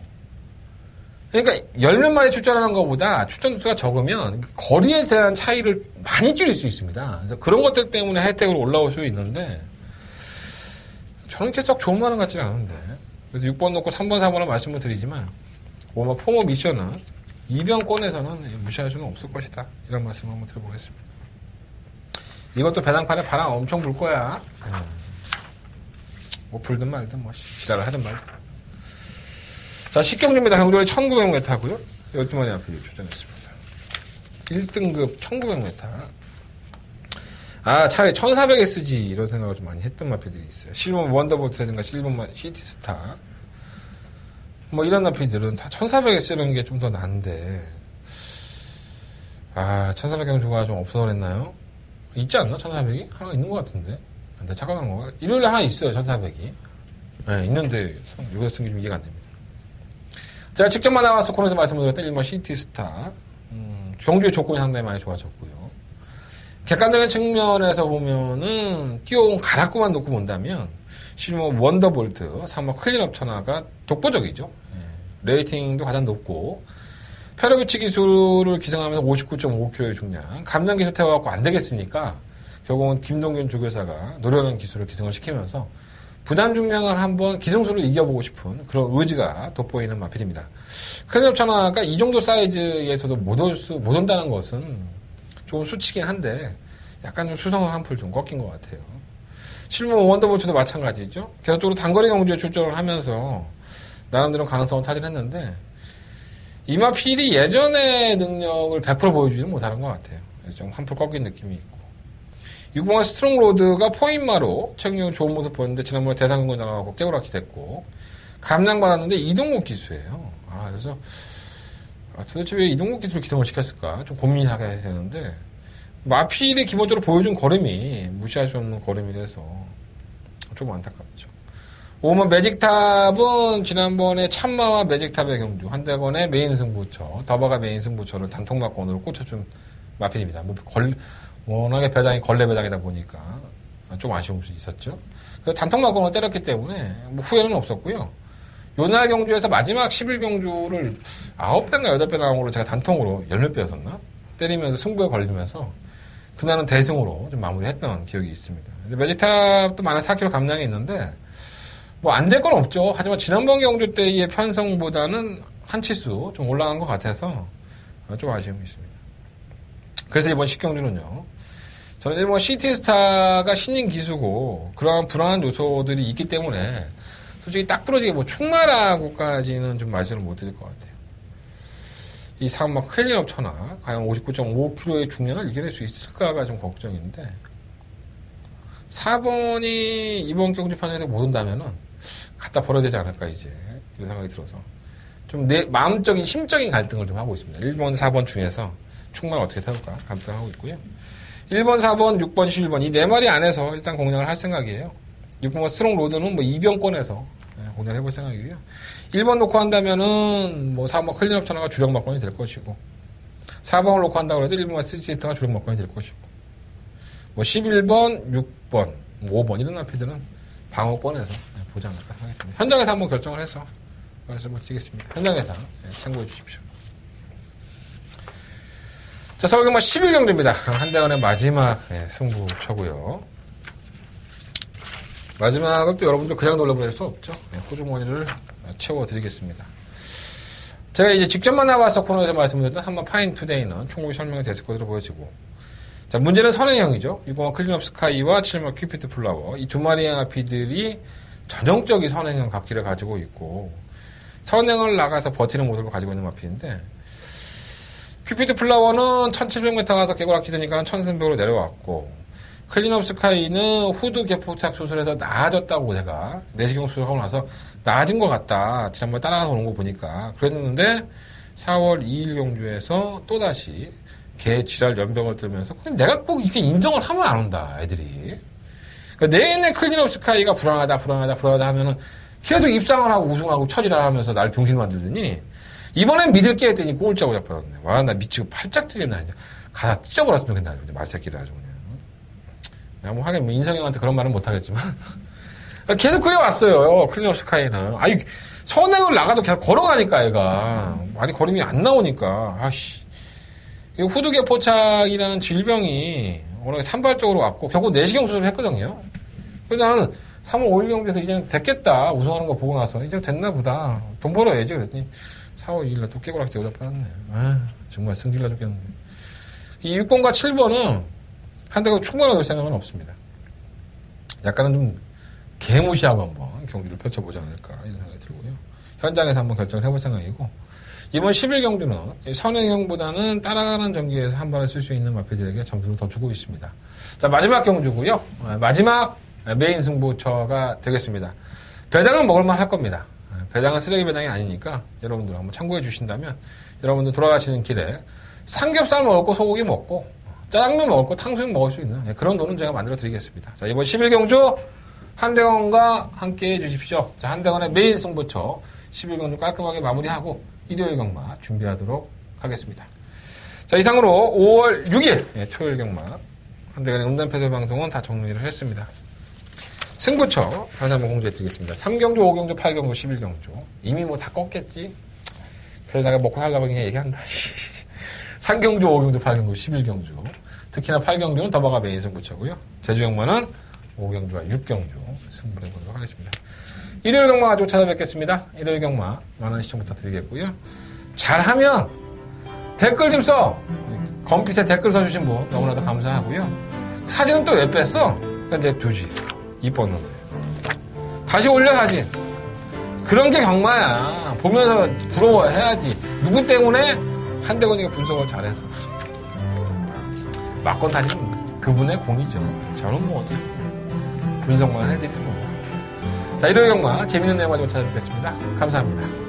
그러니까 10몇 마리 출전하는 것보다 출전 수가 적으면 거리에 대한 차이를 많이 줄일 수 있습니다. 그래서 그런 것들 때문에 혜택으로 올라올 수 있는데 저는 이렇게 썩 좋은 말은 같지는 않은데 그래서 6번 놓고 3번, 4번을 말씀을 드리지만 포모 미션은 이병권에서는 무시할 수는 없을 것이다. 이런 말씀을 한번 드려보겠습니다. 이것도 배낭판에 바람 엄청 불 거야. 뭐 불든 말든 뭐 지랄을 하든 말든. 자, 식경주입니다. 경주거리 1900m 하고요. 12마리 앞에 출전했습니다. 1등급 1900m. 차라리 1400SG 이런 생각을 좀 많이 했던 마필들이 있어요. 실버 원더볼트라든가 실버 시티스타. 뭐 이런 마필들은 다 1400S라는 게 좀 더 난데. 1400 경주가 좀 없어서 그랬나요? 있지 않나? 1400이? 하나 있는 것 같은데. 근데 착각하는 건가? 일요일에 하나 있어요, 1400이. 네, 있는데, 여기서 쓴 게 좀 이해가 안 됩니다. 제가 직접만 나와서 코너에서 말씀드렸던 일본 시티스타 경주의 조건이 상당히 많이 좋아졌고요. 객관적인 측면에서 보면은 뛰어온 가락구만 놓고 본다면 실버 원더볼트 3번 클린업 천하가 독보적이죠. 레이팅도 가장 높고 페로비치 기술을 기승하면서 59.5kg의 중량 감량 기술 태워갖고 안 되겠으니까 결국은 김동균 조교사가 노련한 기술을 기승을 시키면서 부담 중량을 한번 기승수로 이겨보고 싶은 그런 의지가 돋보이는 마필입니다. 클린업 천하가 이 정도 사이즈에서도 못 온다는 것은 조금 수치긴 한데 약간 좀 수성을 한풀 좀 꺾인 것 같아요. 실버 원더볼트도 마찬가지죠. 계속적으로 단거리 경주에 출전을 하면서 나름대로 가능성을 타진했는데 이 마필이 예전의 능력을 100% 보여주지는 못하는 것 같아요. 좀 한풀 꺾인 느낌이 있고 6번의 스트롱로드가 포인마로 체력력은 좋은 모습 보였는데 지난번에 대상근거 나가고 깨우락히 됐고 감량받았는데 이동국 기수예요. 그래서 도대체 왜 이동국 기수를 기성을 시켰을까 좀 고민하게 되는데 마필이 기본적으로 보여준 걸음이 무시할 수 없는 걸음이라서 좀 안타깝죠. 5번 매직탑은 지난번에 참마와 매직탑의 경주, 한대건의 메인 승부처, 더버가 메인 승부처를 단통막건으로 꽂혀준 마필입니다. 워낙에 배당이 걸레 배당이다 보니까 좀 아쉬움이 있었죠. 그 단통막건을 때렸기 때문에 후회는 없었고요. 요날 경주에서 마지막 11경주를 9배인가 8배 나온 걸로 제가 단통으로 10몇 배였었나? 때리면서 승부에 걸리면서 그날은 대승으로 좀 마무리했던 기억이 있습니다. 매직탑도 많은 4kg 감량이 있는데 뭐 안 될 건 없죠. 하지만 지난번 경주 때의 편성보다는 한 치수 좀 올라간 것 같아서 좀 아쉬움이 있습니다. 그래서 이번 10경주는요. 저는 일본 시티스타가 신인 기수고 그러한 불안한 요소들이 있기 때문에 솔직히 딱 부러지게 뭐 충마라고까지는 좀 말씀을 못 드릴 것 같아요. 이 상막 클린업 천하 과연 59.5kg의 중량을 이겨낼 수 있을까가 좀 걱정인데 4번이 이번 경주 편에서 못 온다면은 갖다 버려야 되지 않을까 이제 이런 생각이 들어서 좀 내 마음적인 심적인 갈등을 좀 하고 있습니다. 1번, 4번 중에서 충만 어떻게 세울까 갈등하고 있고요. 1번, 4번, 6번, 11번 이 4마리 안에서 일단 공략을 할 생각이에요. 6번 스트롱 로드는 뭐 2병권에서 공략을 해볼 생각이고요. 1번 놓고 한다면은 뭐 4번 클린업 천하가 주력 막건이 될 것이고 4번을 놓고 한다고 해도 1번 스티치스타가 주력 막건이 될 것이고 뭐 11번, 6번, 5번 이런 마필들은 방어권에서 보지 않을까 생각이 듭니다. 현장에서 한번 결정을 해서 말씀을 드리겠습니다. 현장에서 참고해 주십시오. 자, 서울경마 11경주입니다. 한대건의 마지막 승부처고요. 마지막을 또 여러분들 그냥 돌려보낼 수 없죠. 호주머니를 채워드리겠습니다. 제가 이제 직접 만나봐서 코너에서 말씀드렸던 한번 파인 투데이는 충분히 설명이 됐을 것으로 보여지고 자, 문제는 선행형이죠. 6번 클린업 스카이와 7번 큐피트 플라워 이 두 마리의 마피들이 전형적인 선행형 각기를 가지고 있고 선행을 나가서 버티는 모습을 가지고 있는 마피인데 큐피트 플라워는 1700m 가서 개골학기 되니까 1300으로 내려왔고 클린업 스카이는 후드 개포착 수술에서 나아졌다고 제가 내시경 수술하고 나서 나아진 것 같다. 지난번에 따라가서 오는 거 보니까 그랬는데 4월 2일 경주에서 또다시 개 지랄 연병을 들면서 내가 꼭 이렇게 인정을 하면 안 온다 애들이. 그러니까 내내 클린업 스카이가 불안하다 하면은 계속 입상을 하고 우승하고 처지랄 하면서 날 병신 만들더니 이번엔 믿을 게 했더니 꼴찌하고 잡혀왔네. 와, 나 미치고 팔짝 뛰겠나 이제 가다 찢어버렸으면 좋겠나 아주 말새끼를 아주 그냥. 내가 뭐 하긴 뭐 인성형한테 그런 말은 못하겠지만 계속 그래왔어요. 클린업 스카이는. 아니 선행을 나가도 계속 걸어가니까 얘가 아니 걸음이 안 나오니까 아씨. 후두개 포착이라는 질병이 워낙에 산발적으로 왔고 결국 내시경 수술을 했거든요. 그래서 나는 3월 5일 경기에서 이제는 됐겠다 우승하는 거 보고 나서 이제 됐나 보다 돈 벌어야지 그랬더니 4월 2일날 또 깨고락지 대고 잡혔네. 아 정말 승질나 죽겠는데. 이 6번과 7번은 한대가 충분하게 올 생각은 없습니다. 약간은 좀 개무시하고 한번 경기를 펼쳐보지 않을까 이런 생각이 들고요. 현장에서 한번 결정을 해볼 생각이고 이번 11경주는 선행형보다는 따라가는 전기에서 한 번에 쓸 수 있는 마피들에게 점수를 더 주고 있습니다. 자 마지막 경주고요. 마지막 메인 승부처가 되겠습니다. 배당은 먹을만 할 겁니다. 배당은 쓰레기 배당이 아니니까 여러분들 한번 참고해 주신다면 여러분들 돌아가시는 길에 삼겹살 먹을 거 소고기 먹고 짜장면 먹을 거 탕수육 먹을 수 있는 그런 돈은 제가 만들어 드리겠습니다. 자 이번 11경주 한대건과 함께 해 주십시오. 자 한대건의 메인 승부처 11경주 깔끔하게 마무리하고 일요일 경마 준비하도록 하겠습니다. 자 이상으로 5월 6일 토요일 경마 한대건의 음담패드 방송은 다 정리를 했습니다. 승부처 다시 한번 공지해드리겠습니다. 3경주, 5경주, 8경주, 11경주 이미 뭐 다 껐겠지. 그래서 내가 먹고 살라고 그냥 얘기한다. 3경주, 5경주, 8경주, 11경주 특히나 8경주는 더버가 메인 승부처고요. 제주경마는 5경주와 6경주 승부를 해보도록 하겠습니다. 일요일 경마 가지고 찾아뵙겠습니다. 일요일 경마 많은 시청 부탁드리겠고요. 잘하면 댓글 좀 써. 검빛에 댓글 써주신 분 너무나도 감사하고요. 사진은 또 왜 뺐어? 그냥 냅두지. 이뻤는데 다시 올려 사진. 그런 게 경마야. 보면서 부러워해야지. 누구 때문에? 한대건이가 분석을 잘해서. 막건 다시는 그분의 공이죠. 저는 뭐 어째 분석만 해드리는 거고. 자 일요일 경마 재밌는 내용 가지고 찾아뵙겠습니다. 감사합니다.